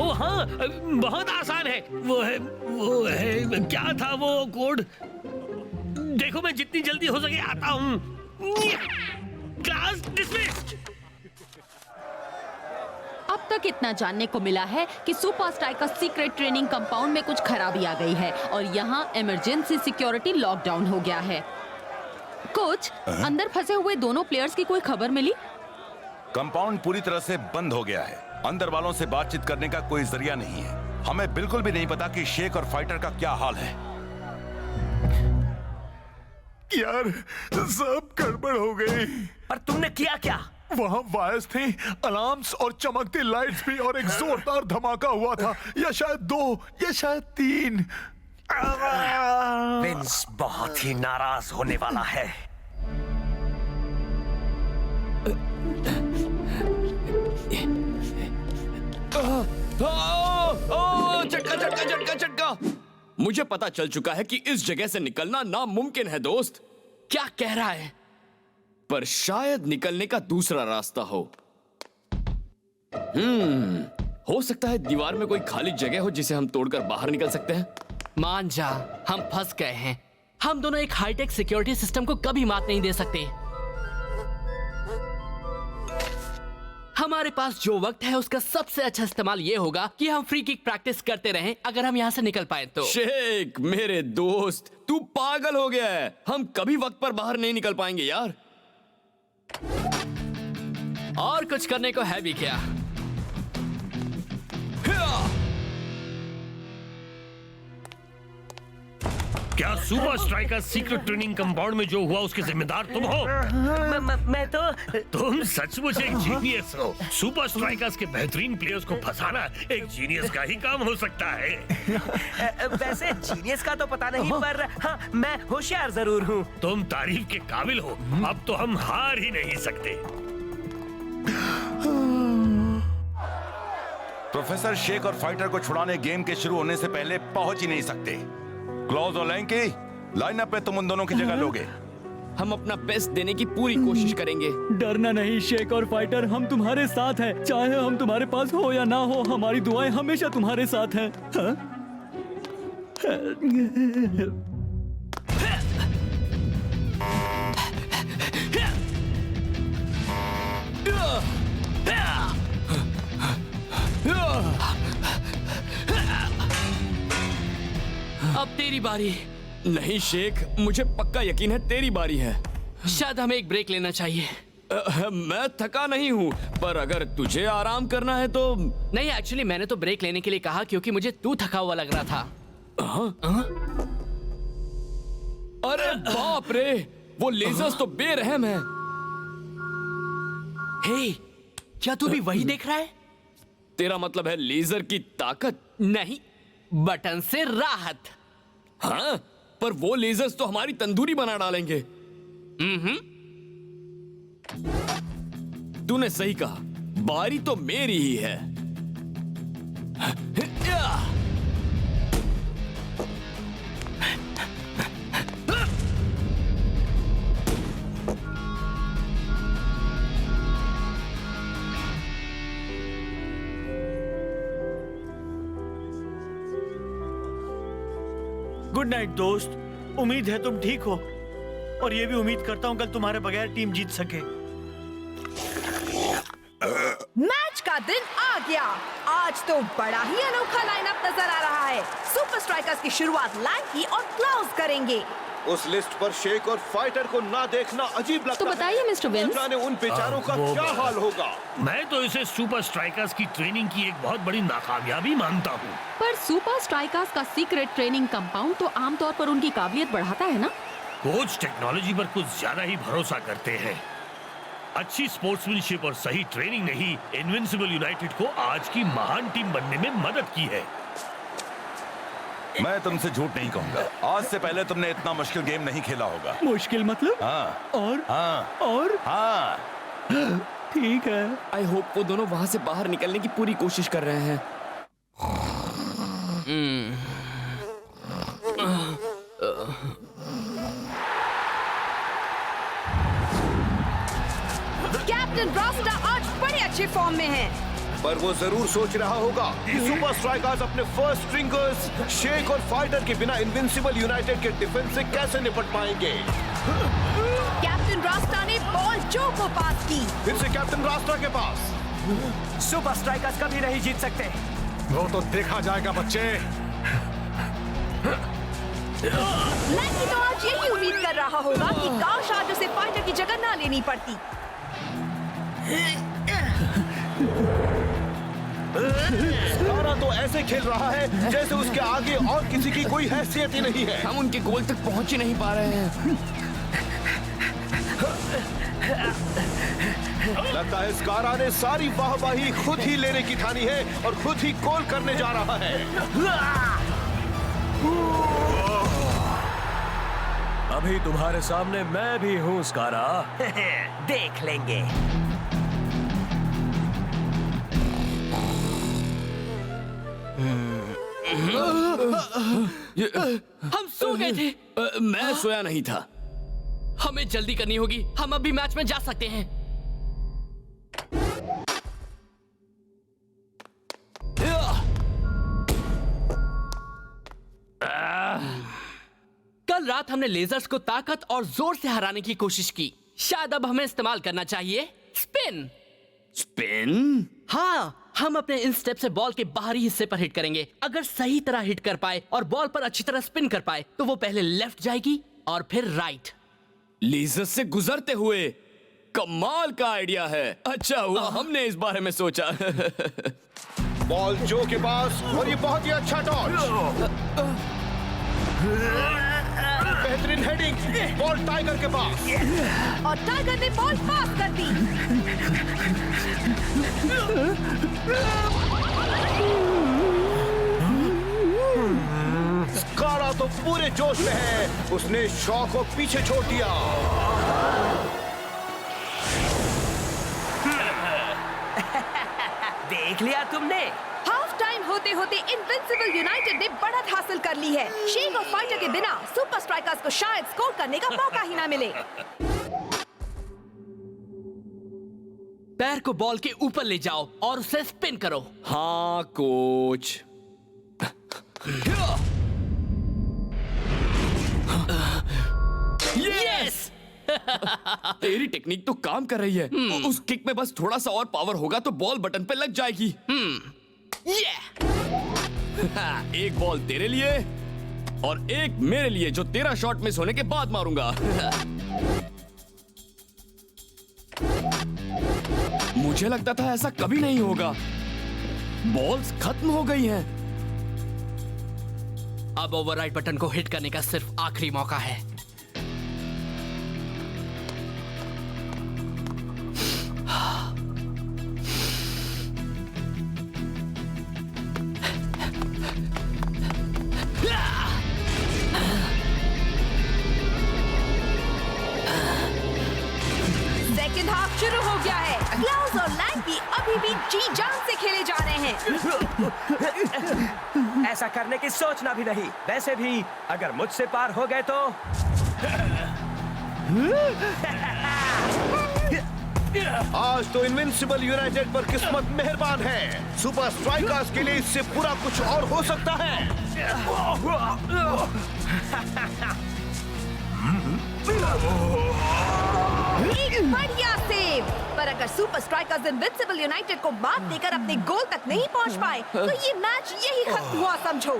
O: ओ हाँ, बहुत आसान है। वो है क्या था वो कोड? देखो, मैं जितनी जल्दी हो सके आता हूँ। Class dismissed.
M: अब तक इतना जानने को मिला है कि super striker secret training compound में कुछ खराबी आ गई है और यहाँ इमरजेंसी सिक्योरिटी लॉकडाउन हो गया है। कोच, अंदर फंसे हुए दोनों प्लेयर्स की कोई खबर मिली?
E: कंपाउंड पूरी तरह से बंद हो गया है। अंदर वालों से बातचीत करने का कोई जरिया नहीं है। हमें बिल्कुल भी नहीं पता कि शेख और फाइटर का क्या हाल है।
A: यार, सब गड़बड़ हो गई।
N: पर तुमने किया क्या?
A: वहाँ वायर्स थे, अलार्म्स और चमकती लाइट्स भी, और एक जोरदार धमाका हुआ था। या शायद 2 या शायद 3।
N: विंस बहुत ही नाराज होने वाला है।
I: झटका झटका झटका झटका। मुझे पता चल चुका है कि इस जगह से निकलना नामुमकिन है दोस्त।
D: क्या कह रहा है?
I: पर शायद निकलने का दूसरा रास्ता हो। हो सकता है दीवार में कोई खाली जगह हो जिसे हम तोड़कर बाहर निकल सकते हैं।
D: मान जा, हम फंस गए हैं। हम दोनों एक हाईटेक सिक्योरिटी सिस्टम को कभी मात नहीं दे सकते। हमारे पास जो वक्त है उसका सबसे अच्छा इस्तेमाल ये होगा कि हम फ्री किक प्रैक्टिस करते रहें, अगर हम यहाँ से निकल पाए तो।
I: शेख मेरे दोस्त, तू पागल हो गया है। हम कभी वक्त पर बाहर नहीं निकल पाएंगे यार।
D: और कुछ करने को है भी क्या?
G: क्या super striker secret training compound में जो हुआ उसके जिम्मेदार तुम हो?
N: मैं तो
G: तुम सचमुच एक जीनियस हो। सुपर स्ट्राइकर्स के बेहतरीन प्लेयर्स को फंसाना एक जीनियस का ही काम हो सकता है।
N: वैसे जीनियस का तो पता नहीं, पर हाँ, मैं होशियार जरूर हूँ।
G: तुम तारीफ के काबिल हो। अब तो हम हार ही नहीं सकते।
E: प्रोफेसर शेक और फाइटर को छुड़ाने गेम के शुरू होने से पहले पहुंच ही नहीं सकते। क्लॉज और लैंकी, लाइनअप में तुम उन दोनों की जगह लोगे।
I: हम अपना बेस्ट देने की पूरी कोशिश करेंगे।
C: डरना नहीं शेक और फाइटर, हम तुम्हारे साथ हैं। चाहे हम तुम्हारे पास हो या ना हो, हमारी दुआएं हमेशा तुम्हारे साथ हैं। हाँ?
D: अब तेरी बारी।
I: नहीं शेख, मुझे पक्का यकीन है तेरी बारी है।
D: शायद हमें एक ब्रेक लेना चाहिए।
I: मैं थका नहीं हूँ, पर अगर तुझे आराम करना है तो।
D: नहीं, एक्चुअली मैंने तो ब्रेक लेने के लिए कहा क्योंकि मुझे तू थका हुआ लग रहा था।
I: अरे बाप रे, वो लेजर्स तो बेरहम है।
D: हे, क्या तू भी वही देख रहा है?
I: तेरा मतलब है लेजर की ताकत?
D: नहीं, बटन से राहत।
I: हाँ, पर वो लेजर्स तो हमारी तंदूरी बना डालेंगे। तूने सही कहा, बारी तो मेरी ही है।
J: गुड नाइट दोस्त। उम्मीद है तुम ठीक हो, और ये भी उम्मीद करता हूँ कल तुम्हारे बगैर टीम जीत सके।
B: मैच का दिन आ गया। आज तो बड़ा ही अनोखा लाइनअप नजर आ रहा है। सुपर स्ट्राइकर्स की शुरुआत लैंकी और क्लाउस करेंगे।
L: उस लिस्ट पर शेक और फाइटर को ना देखना अजीब लगता
M: तो बताइए मिस्टर विंस,
L: जाने उन बेचारों का क्या हाल होगा।
G: मैं तो इसे सुपर स्ट्राइकर्स की ट्रेनिंग की एक बहुत बड़ी नाकामयाबी मानता हूँ।
M: पर सुपर स्ट्राइकर्स का सीक्रेट ट्रेनिंग कंपाउंड तो आमतौर पर उनकी काबिलियत बढ़ाता है ना?
G: कोच टेक्नोलॉजी पर कुछ ज्यादा ही भरोसा करते हैं। अच्छी स्पोर्ट्समैनशिप और सही ट्रेनिंग ने ही इनविंसिबल यूनाइटेड को आज की महान टीम बनने में मदद की है।
E: मैं तुमसे झूठ नहीं कहूंगा, आज से पहले तुमने इतना मुश्किल गेम नहीं खेला होगा।
C: मुश्किल मतलब?
E: हाँ।
C: और
E: हाँ।
C: ठीक है।
I: आई होप वो दोनों वहां से बाहर निकलने की पूरी कोशिश कर रहे हैं।
B: कैप्टन रास्टा आज बड़े अच्छे फॉर्म में है,
L: पर वो जरूर सोच रहा होगा कि सुपर स्ट्राइकर्स अपने फर्स्ट स्ट्रिंगर्स शेक और फाइटर के बिना इनविंसिबल यूनाइटेड के डिफेंस से कैसे निपट पाएंगे।
B: कैप्टन रास्टा ने बॉल जो को पास की।
L: फिर से कैप्टन रास्टा के पास।
N: सुपर स्ट्राइकर्स कभी नहीं जीत सकते।
H: वो तो देखा जाएगा बच्चे।
B: लैंकी तो आज यही उम्मीद कर रहा होगा कि काश आज उसे फाइटर की जगह ना लेनी पड़ती।
L: स्कारा तो ऐसे खेल रहा है जैसे उसके आगे और किसी की कोई हैसियत ही नहीं है।
I: हम उनके गोल तक पहुंच ही नहीं पा रहे हैं।
L: लगता है स्कारा ने सारी वाहवाही खुद ही लेने की ठानी है और खुद ही गोल करने जा रहा है।
N: अभी तुम्हारे सामने मैं भी हूँ स्कारा। देख लेंगे।
D: हम सो गए थे।
I: मैं सोया नहीं था।
D: हमें जल्दी करनी होगी, हम अभी मैच में जा सकते हैं। कल रात हमने लेजर्स को ताकत और जोर से हराने की कोशिश की। शायद अब हमें इस्तेमाल करना चाहिए स्पिन।
I: स्पिन?
D: हाँ, हम अपने इन स्टेप से बॉल के बाहरी हिस्से पर हिट करेंगे। अगर सही तरह हिट कर पाए और बॉल पर अच्छी तरह स्पिन कर पाए तो वो पहले लेफ्ट जाएगी और फिर राइट।
I: लेजर से गुजरते हुए। कमाल का आइडिया है। अच्छा हुआ हमने इस बारे में सोचा।
L: बॉल जो के पास और ये बहुत ही अच्छा टॉच। बेहतरीन हेडिंग, बॉल टाइगर के पास।
B: और टाइगर ने बॉल पास कर दी।
L: स्कारा तो पूरे जोश में है, उसने शॉ को पीछे छोड़ दिया।
N: देख लिया तुमने?
B: हाफ टाइम होते होते इनविंसिबल यूनाइटेड ने बढ़त हासिल कर ली है। शेक और फाइटर के बिना सुपर स्ट्राइकर्स को शायद स्कोर करने का मौका ही ना मिले।
D: पैर को बॉल के ऊपर ले जाओ और उसे स्पिन करो।
I: हाँ कोच।
D: यस!
I: तेरी टेक्निक तो काम कर रही है। उस किक में बस थोड़ा सा और पावर होगा तो बॉल बटन पे लग जाएगी। एक बॉल तेरे लिए और एक मेरे लिए, जो तेरा शॉट मिस होने के बाद मारूंगा। मुझे लगता था ऐसा कभी नहीं होगा। बॉल्स खत्म हो गई हैं।
D: अब ओवरराइड बटन को हिट करने का सिर्फ आखिरी मौका है।
B: सेकंड हाफ शुरू हो गया है। क्लाउस और लैंकी अभी भी जी जान से खेले जा रहे हैं।
N: ऐसा करने की सोचना भी नहीं। वैसे भी अगर मुझसे पार हो गए तो
L: आज तो इनविंसिबल यूनाइटेड पर किस्मत मेहरबान है। सुपर स्ट्राइकर्स के लिए इससे पूरा कुछ और हो सकता है।
B: एक बढ़िया सेव। पर अगर सुपर स्ट्राइकर्स इनविंसिबल यूनाइटेड को मात देकर अपने गोल तक नहीं पहुंच पाए तो ये मैच यही खत्म हुआ समझो।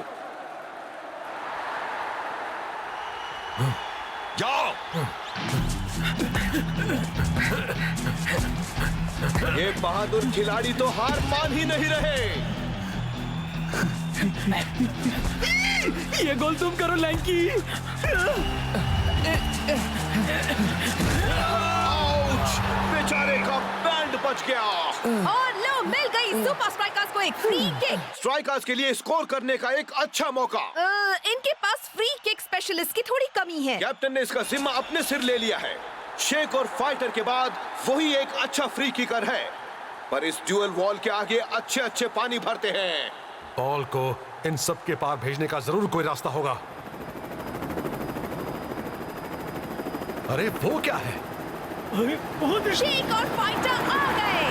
L: जाओ। ये बहादुर खिलाड़ी तो हार मान ही नहीं रहे।
C: ये गोल तुम करो लैंकी।
L: आउच! बेचारे का बैंड बच गया।
B: और लो मिल गई सुपर स्ट्राइकर्स को एक फ्री किक।
L: स्ट्राइकर्स के लिए स्कोर करने का एक अच्छा मौका।
B: इनके पास फ्री किक स्पेशलिस्ट की थोड़ी कमी है।
L: कैप्टन ने इसका जिम्मा अपने सिर ले लिया है। शेक और फाइटर के बाद वही एक अच्छा फ्री किकर है, पर इस ड्यूअल वॉल के आगे अच्छे अच्छे पानी भरते हैं।
H: बॉल को इन सब के पार भेजने का जरूर कोई रास्ता होगा। अरे वो क्या है?
B: शेक और फाइटर आ गए।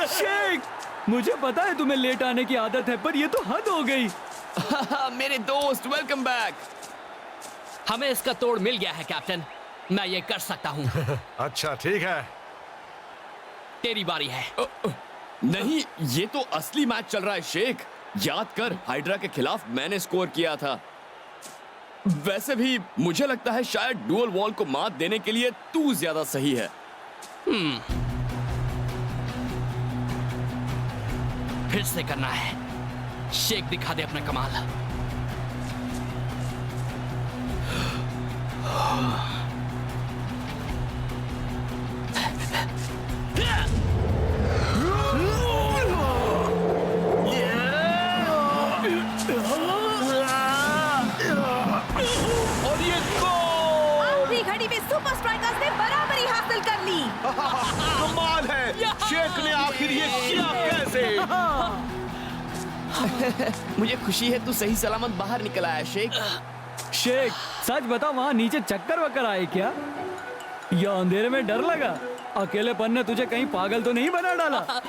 C: शेक, मुझे पता है तुम्हें लेट आने की आदत है, पर ये तो हद हो गई।
D: मेरे दोस्त, वेलकम बैक। हमें इसका तोड़ मिल गया है कैप्टन। मैं ये कर सकता हूँ।
H: अच्छा ठीक है,
D: तेरी बारी है।
I: नहीं, ये तो असली मैच चल रहा है शेख। याद कर, हाइड्रा के खिलाफ मैंने स्कोर किया था। वैसे भी मुझे लगता है शायद डुअल वॉल को मात देने के लिए तू ज्यादा सही है।
D: फिर से करना है। शेक दिखा दे अपना कमाल।
L: और ये गोल!
B: आखिरी घड़ी में सुपर स्ट्राइकर्स ने बराबरी हासिल कर ली।
L: कमाल है। शेक ने आखिर ये किया कैसे?
I: मुझे खुशी है तू सही सलामत बाहर निकल आया शेख।
C: शेख, सच बता, वहाँ नीचे चक्कर वक्कर आए क्या? या अंधेरे में डर लगा? अकेलेपन ने तुझे कहीं पागल तो नहीं बना डाला?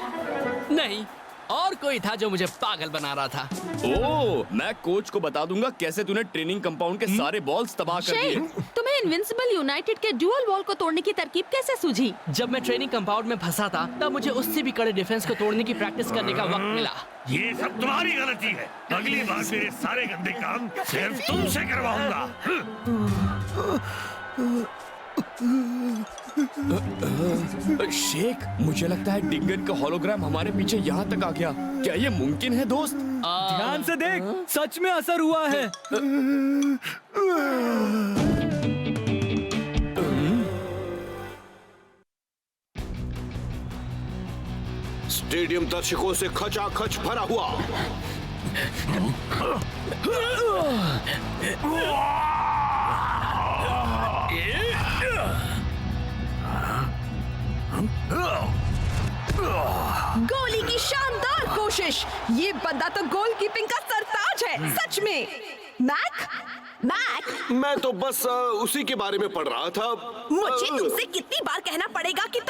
D: नहीं, और कोई था जो मुझे पागल बना रहा था।
I: ओह, मैं कोच को बता दूंगा कैसे तूने ट्रेनिंग कंपाउंड के सारे बॉल्स तबाह कर दिए।
M: शेख, तुम्हें इनविंसिबल यूनाइटेड के डुअल वॉल को तोड़ने की तरकीब कैसे सूझी?
D: जब मैं ट्रेनिंग कंपाउंड में फंसा था तब मुझे उससे भी कड़े डिफेंस को तोड़ने की प्रैक्टिस करने का वक्त मिला।
G: ये सब तुम्हारी गलती है। अगली बार मेरे सारे गंदे काम सिर्फ तुमसे करवाऊंगा।
I: शेख, मुझे लगता है डिंगन का होलोग्राम हमारे पीछे यहाँ तक आ गया। क्या ये मुमकिन है दोस्त?
C: ध्यान से देख, सच में असर हुआ है।
L: स्टेडियम दर्शकों से खचाखच भरा हुआ।
B: गोली की शानदार कोशिश। ये बंदा तो गोलकीपिंग का सरताज है, सच में। मैक,
L: मैं तो बस उसी के बारे में पढ़ रहा था।
B: मुझे तुमसे कितनी बार कहना पड़ेगा कि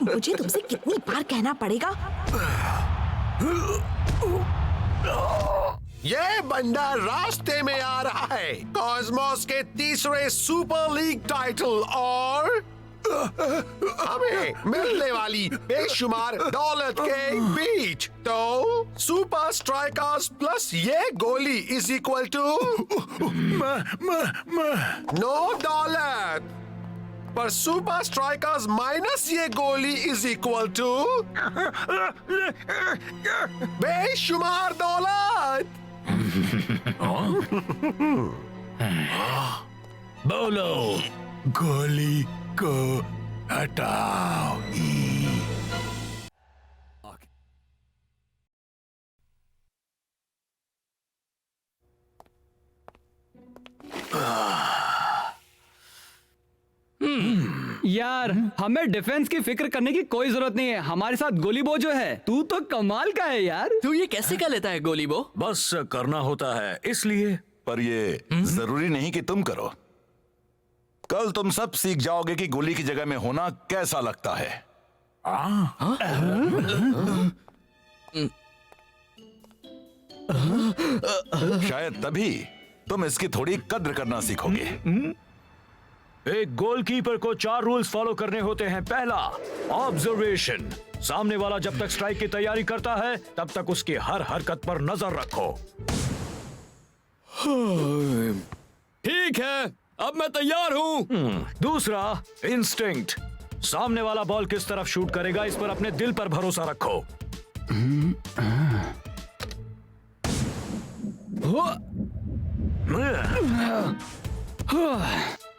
B: मुझे तुमसे कितनी बार कहना पड़ेगा?
H: ये बंदा रास्ते में आ रहा है कॉस्मोस के तीसरे सुपर लीग टाइटल और हमें मिलने वाली बेशुमार दौलत के बीच। तो सुपर स्ट्राइकर्स प्लस ये गोली इज इक्वल टू नो दौलत, पर सुपर स्ट्राइकर्स माइनस ये गोली इज इक्वल टू बेशुमार दौलत।
G: बोलो,
A: गोली को हटाओ।
C: यार, हमें डिफेंस की फिक्र करने की कोई जरूरत नहीं है। हमारे साथ गोलीबो जो है, तू तो कमाल का है यार।
D: तू ये कैसे कर लेता है गोलीबो?
F: बस करना होता है इसलिए।
E: पर ये जरूरी नहीं कि तुम करो। कल तुम सब सीख जाओगे कि गोली की जगह में होना कैसा लगता है। शायद तभी तुम इसकी थोड़ी कद्र करना सीखोगे।
F: एक गोलकीपर को 4 रूल्स फॉलो करने होते हैं। पहला, ऑब्जर्वेशन। सामने वाला जब तक स्ट्राइक की तैयारी करता है तब तक उसकी हर हरकत पर नजर रखो।
I: ठीक है, अब मैं तैयार हूँ।
F: दूसरा, इंस्टिंक्ट। सामने वाला बॉल किस तरफ शूट करेगा इस पर अपने दिल पर भरोसा रखो।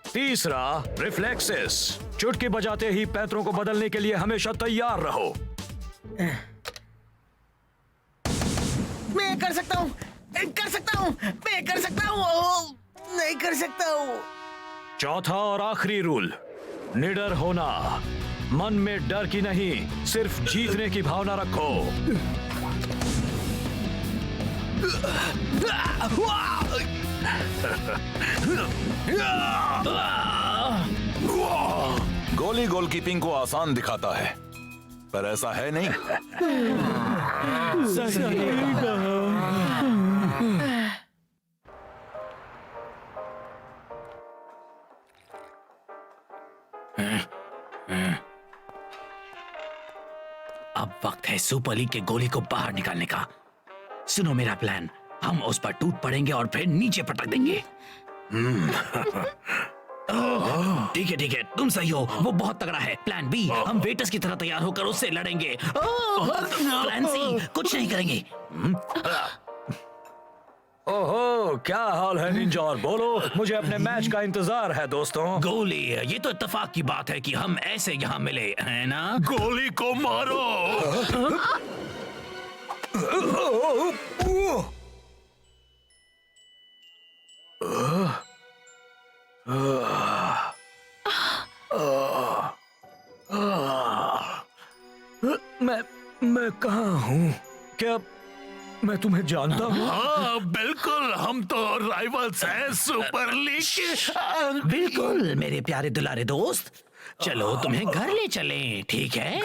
F: तीसरा, रिफ्लेक्सेस। चुटकी बजाते ही पैरों को बदलने के लिए हमेशा तैयार रहो।
J: मैं कर सकता हूँ, मैं कर सकता हूँ, नहीं कर सकता हूँ।
F: चौथा और आखिरी रूल, निडर होना। मन में डर की नहीं, सिर्फ जीतने की भावना रखो।
E: गोली गोलकीपिंग को आसान दिखाता है, पर ऐसा है नहीं।
F: अब वक्त है सुपर लीग के गोली को बाहर निकालने का। सुनो मेरा प्लान, हम उस पर टूट पड़ेंगे और फिर नीचे पटक देंगे। ठीक है, तुम सही हो, वो बहुत तगड़ा है। प्लान बी, हम वेटर्स की तरह तैयार होकर उससे लड़ेंगे। प्लान सी, कुछ नहीं करेंगे। ओहो, क्या हाल है निंजा? बोलो, मुझे अपने मैच का इंतजार है दोस्तों। गोली, ये तो इत्तेफाक की बात है कि हम ऐसे यहाँ मिले हैं ना।
G: गोली को मारो।
F: मैं कहाँ हूँ? क्या मैं तुम्हें जानता हूँ?
G: हाँ बिल्कुल, हम तो राइवल्स हैं सुपर लीग के।
F: बिल्कुल मेरे प्यारे दुलारे दोस्त, चलो तुम्हें घर ले चलें, ठीक है?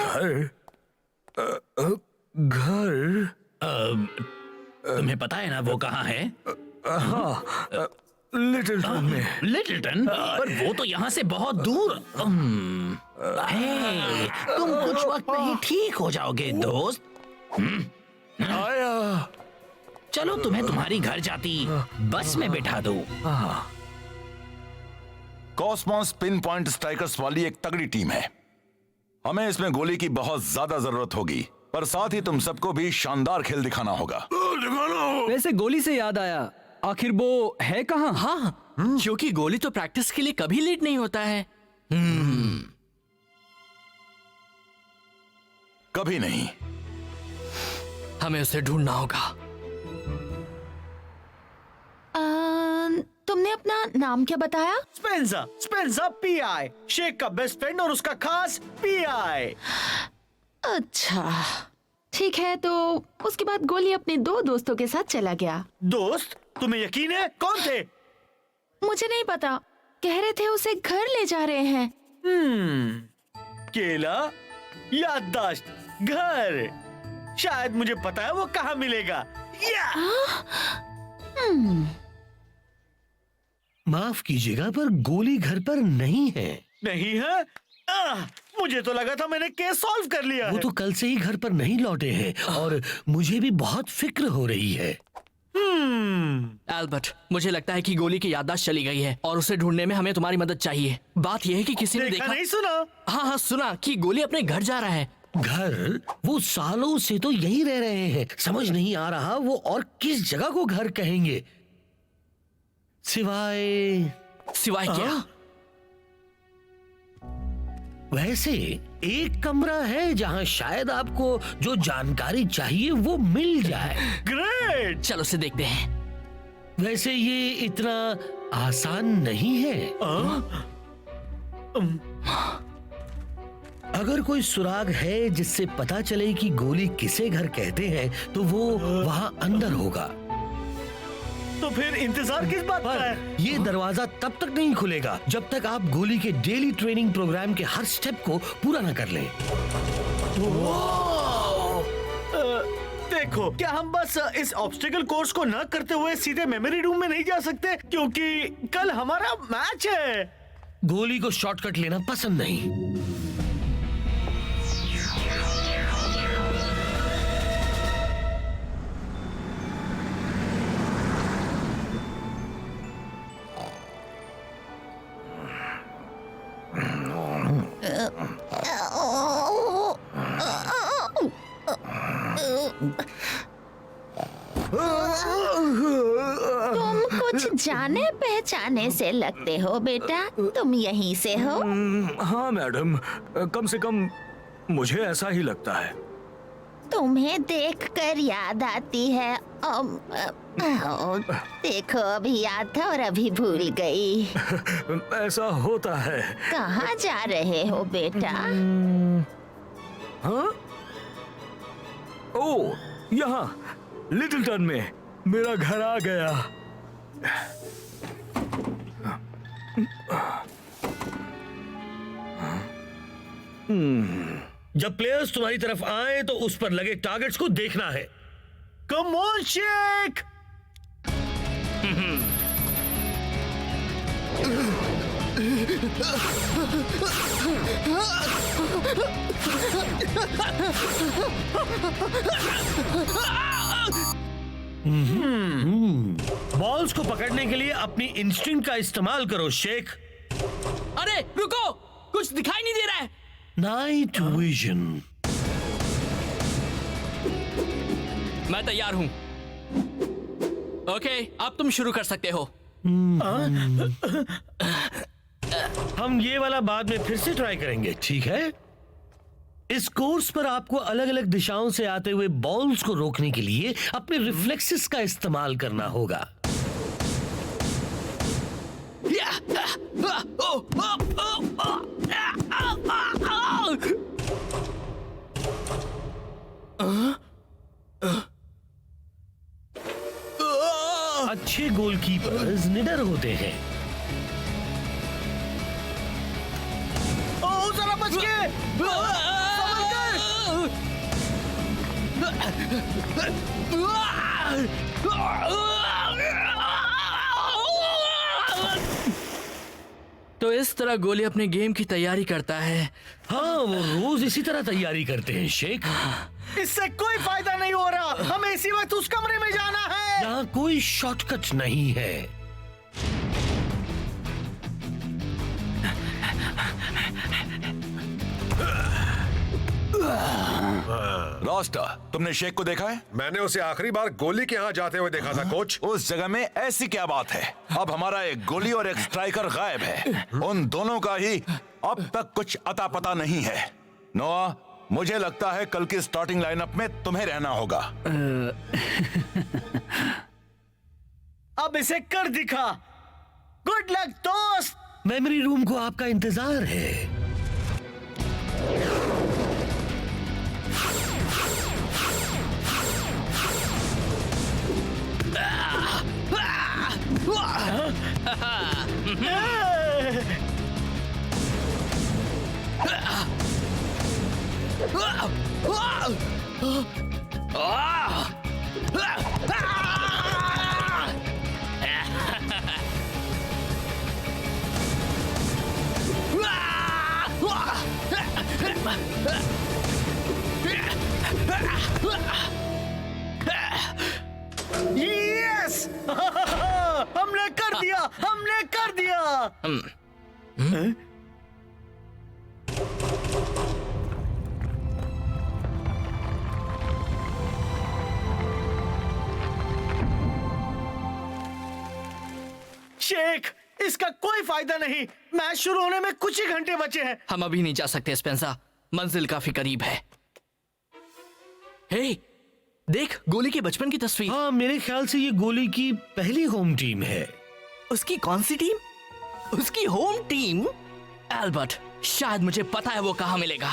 F: घर? तुम्हें पता है ना वो कहाँ है? हाँ, लिटिलटन में। लिटिलटन? पर वो तो यहाँ से बहुत दूर। तुम कुछ वक्त में ही ठीक हो जाओगे दोस्त। आया। चलो तुम्हें तुम्हारी घर जाती बस में बिठा दो।
E: कॉस्मोस पिन पॉइंट स्ट्राइकर्स वाली एक तगड़ी टीम है। हमें इसमें गोली की बहुत ज्यादा जरूरत होगी, पर साथ ही तुम सबको भी शानदार खेल दिखाना होगा।
C: वैसे गोली से याद आया, आखिर वो है कहाँ?
D: हाँ, क्योंकि गोली तो प्रैक्टिस के लिए कभी लेट नहीं होता है।
E: कभी नहीं।
D: हमें उसे ढूंढना होगा।
M: तुमने अपना नाम क्या बताया?
J: स्पेंसर, स्पेंसर पीआई, शेख का बेस्ट फ्रेंड और उसका खास पीआई।
M: अच्छा, ठीक है। तो उसके बाद गोली अपने 2 दोस्तों के साथ चला गया।
J: दोस्त? तुम्हें यकीन है? कौन थे?
M: मुझे नहीं पता, कह रहे थे उसे घर ले जा रहे हैं।
J: केला, याददाश्त, घर। शायद मुझे पता है वो कहाँ मिलेगा।
O: माफ कीजिएगा, पर गोली घर पर नहीं है।
J: नहीं है? मुझे तो लगा था मैंने केस सॉल्व कर लिया है।
O: वो तो कल से ही घर पर नहीं लौटे हैं और मुझे भी बहुत फिक्र हो रही है।
D: एल्बर्ट, मुझे लगता है कि गोली की याददाश्त चली गई है और उसे ढूंढने में हमें तुम्हारी मदद चाहिए। बात यह है कि किसी ने देखा
J: नहीं? सुना?
D: हाँ, सुना कि गोली अपने घर जा रहा है।
O: घर? वो सालों से तो यही रह रहे हैं। समझ नहीं आ रहा वो और किस जगह को घर कहेंगे, सिवाय क्या? वैसे एक कमरा है जहां शायद आपको जो जानकारी चाहिए वो मिल जाए।
J: ग्रेट,
D: चलो उसे देखते हैं।
O: वैसे ये इतना आसान नहीं है। अगर कोई सुराग है जिससे पता चले कि गोली किसे घर कहते हैं तो वो वहां अंदर होगा।
J: तो फिर इंतजार किस बात का है?
O: ये दरवाजा तब तक नहीं खुलेगा जब तक आप गोली के डेली ट्रेनिंग प्रोग्राम के हर स्टेप को पूरा न कर लें।
J: देखो, क्या हम बस इस ऑब्स्टिकल कोर्स को न करते हुए सीधे मेमोरी रूम में नहीं जा सकते? क्योंकि कल हमारा मैच है।
O: गोली को शॉर्टकट लेना पसंद नहीं।
P: तुम कुछ जाने पहचाने से लगते हो बेटा, तुम यहीं से हो?
F: हाँ मैडम, कम से कम मुझे ऐसा ही लगता है।
P: तुम्हें देखकर याद आती है। देखो, अभी याद था और अभी भूल गई।
F: ऐसा होता है।
P: कहाँ जा रहे हो बेटा?
F: हाँ? ओ, यहाँ लिटिलटन में मेरा घर आ गया।
O: जब प्लेयर्स तुम्हारी तरफ आए तो उस पर लगे टारगेट्स को देखना है।
J: Come on Sheikh!
O: बॉल्स को पकड़ने के लिए अपनी इंस्टिंक्ट का इस्तेमाल करो शेख।
D: अरे रुको, कुछ दिखाई नहीं दे रहा है।
O: Night vision.
D: मैं तैयार हूं। ओके, अब तुम शुरू कर सकते हो।
O: हम ये वाला बाद में फिर से ट्राई करेंगे, ठीक है? इस कोर्स पर आपको अलग अलग दिशाओं से आते हुए बॉल्स को रोकने के लिए अपने रिफ्लेक्सेस का इस्तेमाल करना होगा। अच्छे गोलकीपर्स निडर होते हैं।
J: ओ, जरा बच के!
D: तो इस तरह गोली अपने गेम की तैयारी करता है।
O: हाँ, वो रोज इसी तरह तैयारी करते हैं शेख।
J: इससे कोई फायदा नहीं हो रहा। हमें इसी वक्त उस कमरे में जाना है।
O: यहाँ कोई शॉर्टकट नहीं है।
E: रॉस्टा, तुमने शेख को देखा है?
H: मैंने उसे आखिरी बार गोली के यहाँ जाते हुए देखा था कोच।
E: उस जगह में ऐसी क्या बात है? अब हमारा एक गोली और एक स्ट्राइकर गायब है। उन दोनों का ही अब तक कुछ अता पता नहीं है। नोआ, मुझे लगता है कल की स्टार्टिंग लाइनअप में तुम्हें रहना होगा।
J: अब इसे कर दिखा। गुड लक दोस्त।
G: मेमोरी रूम को आपका इंतजार है।
J: यस हमने कर दिया, हमने कर दिया। शेख, इसका कोई फायदा नहीं। मैच शुरू होने में कुछ ही घंटे बचे हैं।
D: हम अभी नहीं जा सकते स्पेंसर, मंजिल काफी करीब है। हे, देख गोली की बचपन की तस्वीर।
G: हाँ, मेरे ख्याल से ये गोली की पहली होम टीम है।
D: उसकी कौन सी टीम? उसकी होम टीम? एल्बर्ट, शायद मुझे पता है वो कहाँ मिलेगा।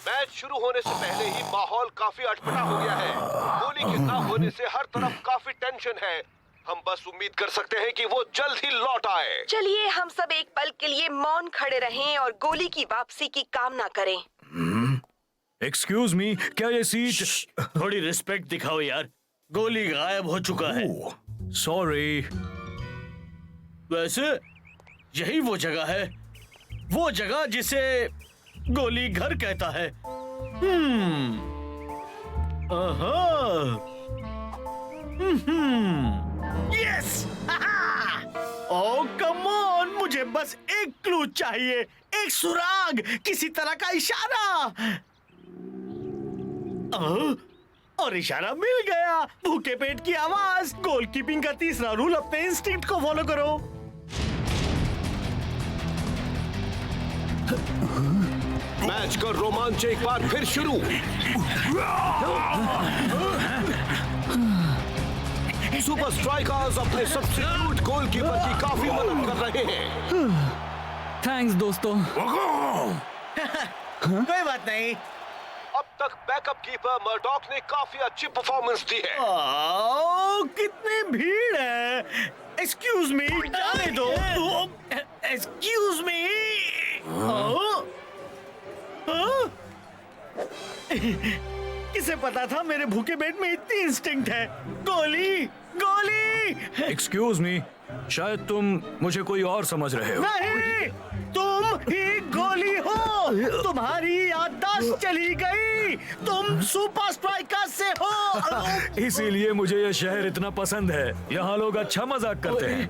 L: मैच शुरू होने से पहले ही माहौल काफी अटपटा हो गया है। गोली के ना होने से हर तरफ काफी टेंशन है। हम बस उम्मीद कर सकते हैं कि वो जल्द ही लौट आए।
B: चलिए हम सब एक पल के लिए मौन खड़े रहें और गोली की वापसी की कामना करें।
F: एक्सक्यूज मी, क्या ये सीट?
N: थोड़ी रिस्पेक्ट दिखाओ यार। गोली गायब हो चुका है।
F: सॉरी।
N: वैसे यही वो जगह है, वो जगह जिसे गोली घर कहता है। यस! ओह कम ऑन, मुझे बस एक क्लू चाहिए, एक सुराग, किसी तरह का इशारा। और इशारा मिल गया। भूखे पेट की आवाज। गोलकीपिंग का तीसरा रूल, अपने इंस्टिंक्ट को फॉलो करो।
L: मैच का रोमांच एक बार फिर शुरू। सुपर स्ट्राइकर्स अपने सब्स्टिट्यूट गोलकीपर की काफी मदद कर रहे हैं।
C: थैंक्स दोस्तों।
J: कोई बात नहीं।
L: अब तक बैकअप कीपर मर्डॉक ने काफी अच्छी परफॉर्मेंस दी है।
N: कितनी भीड़ है। एक्सक्यूज मी, जाने दो। Excuse me. किसे पता था मेरे भूखे पेट में इतनी इंस्टिंक्ट है। गोली, गोली।
F: एक्सक्यूज मी, शायद तुम मुझे कोई और समझ रहे हो।
N: नहीं, तुम ही गोली हो। तुम्हारी याददाश्त चली गई। तुम सुपर स्ट्राइकर से हो।
F: इसीलिए मुझे यह शहर इतना पसंद है। यहाँ लोग अच्छा मजाक करते हैं।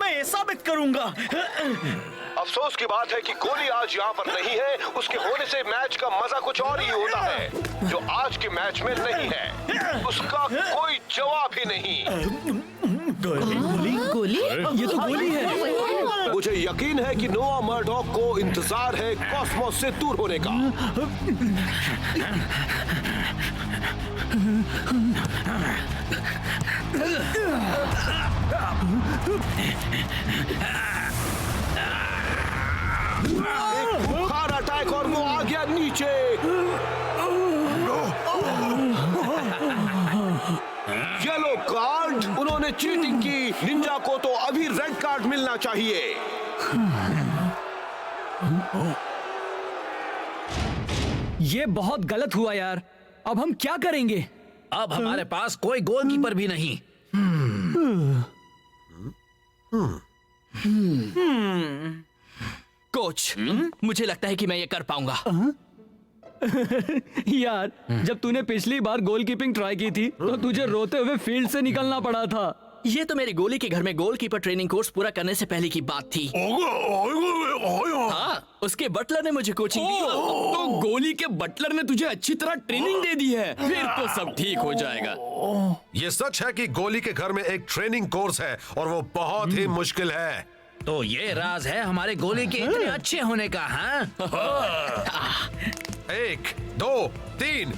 N: मैं ये साबित करूंगा।
L: अफसोस की बात है कि गोली आज यहाँ पर नहीं है। उसके होने से मैच का मजा कुछ और ही होता है, जो आज के मैच में नहीं है। उसका कोई जवाब ही नहीं।
C: गोली? ये तो गोली है।
L: मुझे यकीन है कि नोआ मर्डॉक को इंतजार है कॉस्मोस से दूर होने का। एक बुखार अटैक और वो आ गया नीचे। Yellow card. उन्होंने चीटिंग की। निंजा को तो अभी रेड कार्ड मिलना चाहिए।
C: ये बहुत गलत हुआ यार। अब हम क्या करेंगे?
D: अब हमारे पास कोई गोलकीपर भी नहीं। कोच, मुझे लगता है कि मैं ये कर पाऊंगा।
C: यार, जब तूने पिछली बार गोलकीपिंग ट्राई की थी तो तुझे रोते हुए फील्ड से निकलना पड़ा था।
D: ये तो मेरी गोली के घर में गोलकीपर ट्रेनिंग कोर्स पूरा करने से पहले की बात थी। हाँ,
I: उसके बटलर ने मुझे कोचिंग दी। तो गोली के बटलर ने तुझे अच्छी तरह ट्रेनिंग दे दी है, फिर तो सब ठीक हो जाएगा।
H: ये सच है कि गोली के घर में एक ट्रेनिंग कोर्स है और वो बहुत ही मुश्किल है।
J: तो ये राज है हमारे गोली के इतने अच्छे होने का, हाँ?
H: 1, 2, 3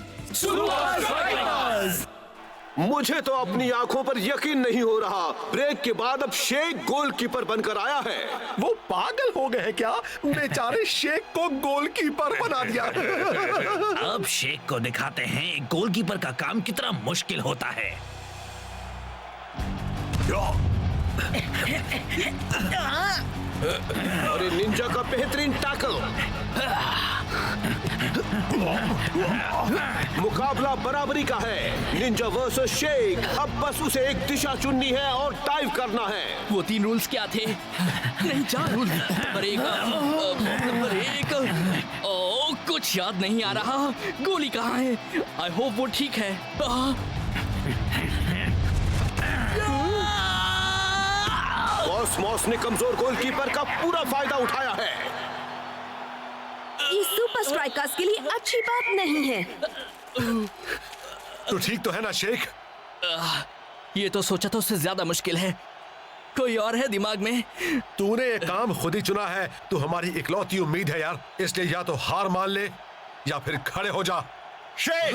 L: मुझे तो अपनी आंखों पर यकीन नहीं हो रहा। ब्रेक के बाद अब शेख गोलकीपर बनकर आया है।
H: वो पागल हो गए हैं क्या? बेचारे शेख को गोलकीपर बना दिया।
J: अब शेख को दिखाते हैं गोलकीपर का काम कितना मुश्किल होता है।
L: अरे निंजा का बेहतरीन टैकल। मुकाबला बराबरी का है। Ninja versus Sheikh. अब बस उसे एक दिशा चुननी है और डाइव करना है।
D: वो 3 रूल्स क्या थे? नहीं, 4 रूल। नंबर 1 ओ, कुछ याद नहीं आ रहा। गोली कहाँ है? आई होप वो ठीक है।
L: कॉस्मोस ने कमजोर गोलकीपर का पूरा फायदा उठाया है।
B: ये सुपर स्ट्राइकर्स के लिए अच्छी बात नहीं है।
H: तो ठीक तो है ना शेख?
D: ये तो सोचा था उससे ज्यादा मुश्किल है। कोई और है दिमाग में?
H: तूने ये काम खुद ही चुना है। तू हमारी इकलौती उम्मीद है यार, इसलिए या तो हार मान ले या फिर खड़े हो जा। शेख!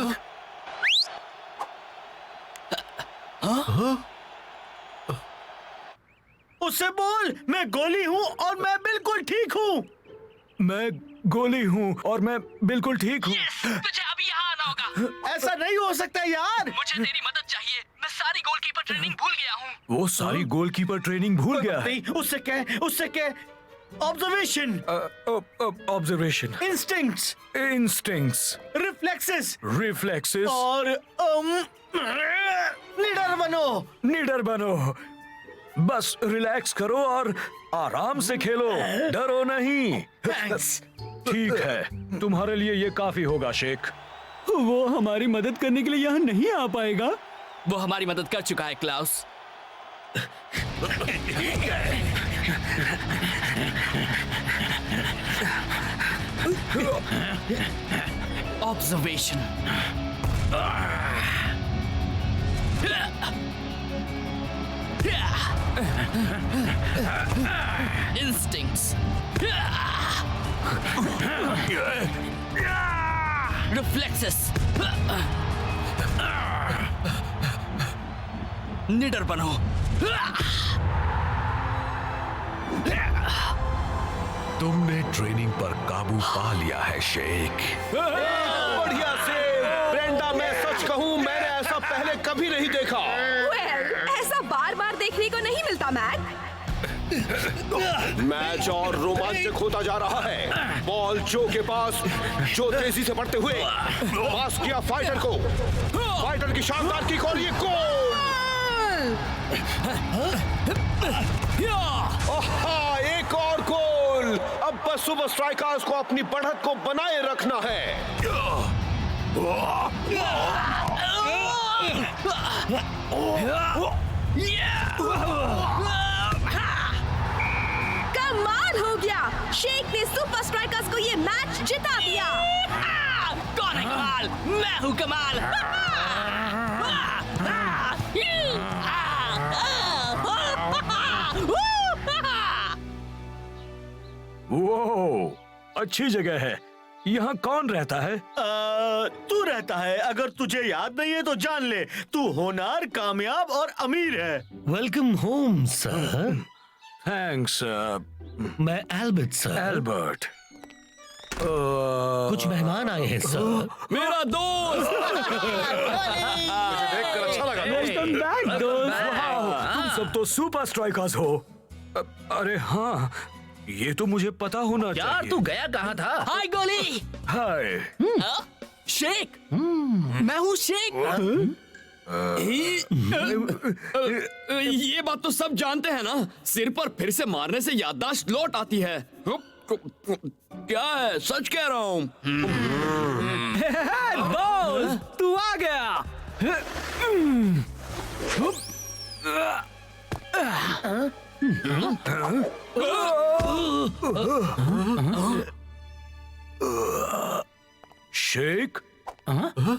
J: उससे बोल मैं गोली हूँ और मैं बिल्कुल ठीक हूँ।
F: मैं गोली हूँ और मैं बिल्कुल ठीक हूँ।
D: तुझे अभी यहाँ आना होगा।
J: ऐसा नहीं हो सकता यार।
D: मुझे तेरी मदद चाहिए। मैं सारी गोलकीपर ट्रेनिंग भूल गया हूँ।
F: वो सारी गोलकीपर ट्रेनिंग भूल गया है।
J: उससे क्या? ऑब्जर्वेशन,
F: ऑब्जर्वेशन, इंस्टिंक्ट्स, रिफ्लेक्सेस
J: और
F: निडर बनो। बस रिलैक्स करो और आराम से खेलो, डरो नहीं। ठीक है, तुम्हारे लिए ये काफी होगा शेख।
C: वो हमारी मदद करने के लिए यहाँ नहीं आ पाएगा।
D: वो हमारी मदद कर चुका है क्लाउस। ऑब्जर्वेशन, instincts, reflexes, निडर बनो।
H: तुमने ट्रेनिंग पर काबू पा लिया है शेख।
L: बढ़िया से ब्रेंडा, मैं सच कहूँ मैंने ऐसा पहले कभी नहीं देखा।
B: ऐसा बार बार देखने को नहीं मिलता मैक।
L: मैच और रोमांचक होता जा रहा है। बॉल जो के पास, जो तेजी से बढ़ते हुए पास किया फाइटर को। फाइटर की शानदार किक और ये गोल। एक और गोल। अब बस सुपर स्ट्राइकर्स को अपनी बढ़त को बनाए रखना है।
B: कमाल हो गया। शेख ने सुपर स्ट्राइकर्स को ये मैच जिता दिया।
D: कौन है कमाल? मैं हूँ कमाल।
F: वो अच्छी जगह है। यहाँ कौन रहता है?
J: तू रहता है। अगर तुझे याद नहीं है तो जान ले, तू होनहार, कामयाब और अमीर है।
O: Welcome home sir.
F: थैंक्स।
O: मैं एल्बर्ट सर।
F: एल्बर्ट।
O: कुछ मेहमान आए हैं सर।
I: मेरा दोस्त।
H: देखकर अच्छा लगा।
F: वेलकम बैक दोस्त। तुम सब तो सुपर स्ट्राइकर्स हो। अरे हाँ, ये तो मुझे पता होना
J: यार
F: चाहिए।
J: तू गया कहाँ था?
D: हाय गोली।
F: हाय।
D: शेख। मैं हूँ शेख।
I: ये बात तो सब जानते हैं ना। सिर पर फिर से मारने से याददाश्त लौट आती है। क्या है, सच कह रहा हूँ।
C: दोस्त तू आ गया।
F: शेक,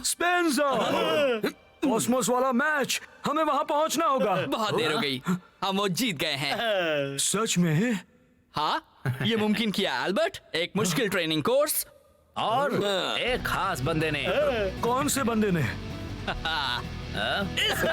F: स्पेंसर, कॉस्मोस वाला मैच, हमें वहां पहुंचना होगा।
D: बहुत देर हो गई, हम वो जीत गए हैं।
F: सच में?
D: हाँ, ये मुमकिन किया एल्बर्ट, एक मुश्किल ट्रेनिंग कोर्स
J: और एक खास बंदे ने।
F: कौन से बंदे ने?
D: इस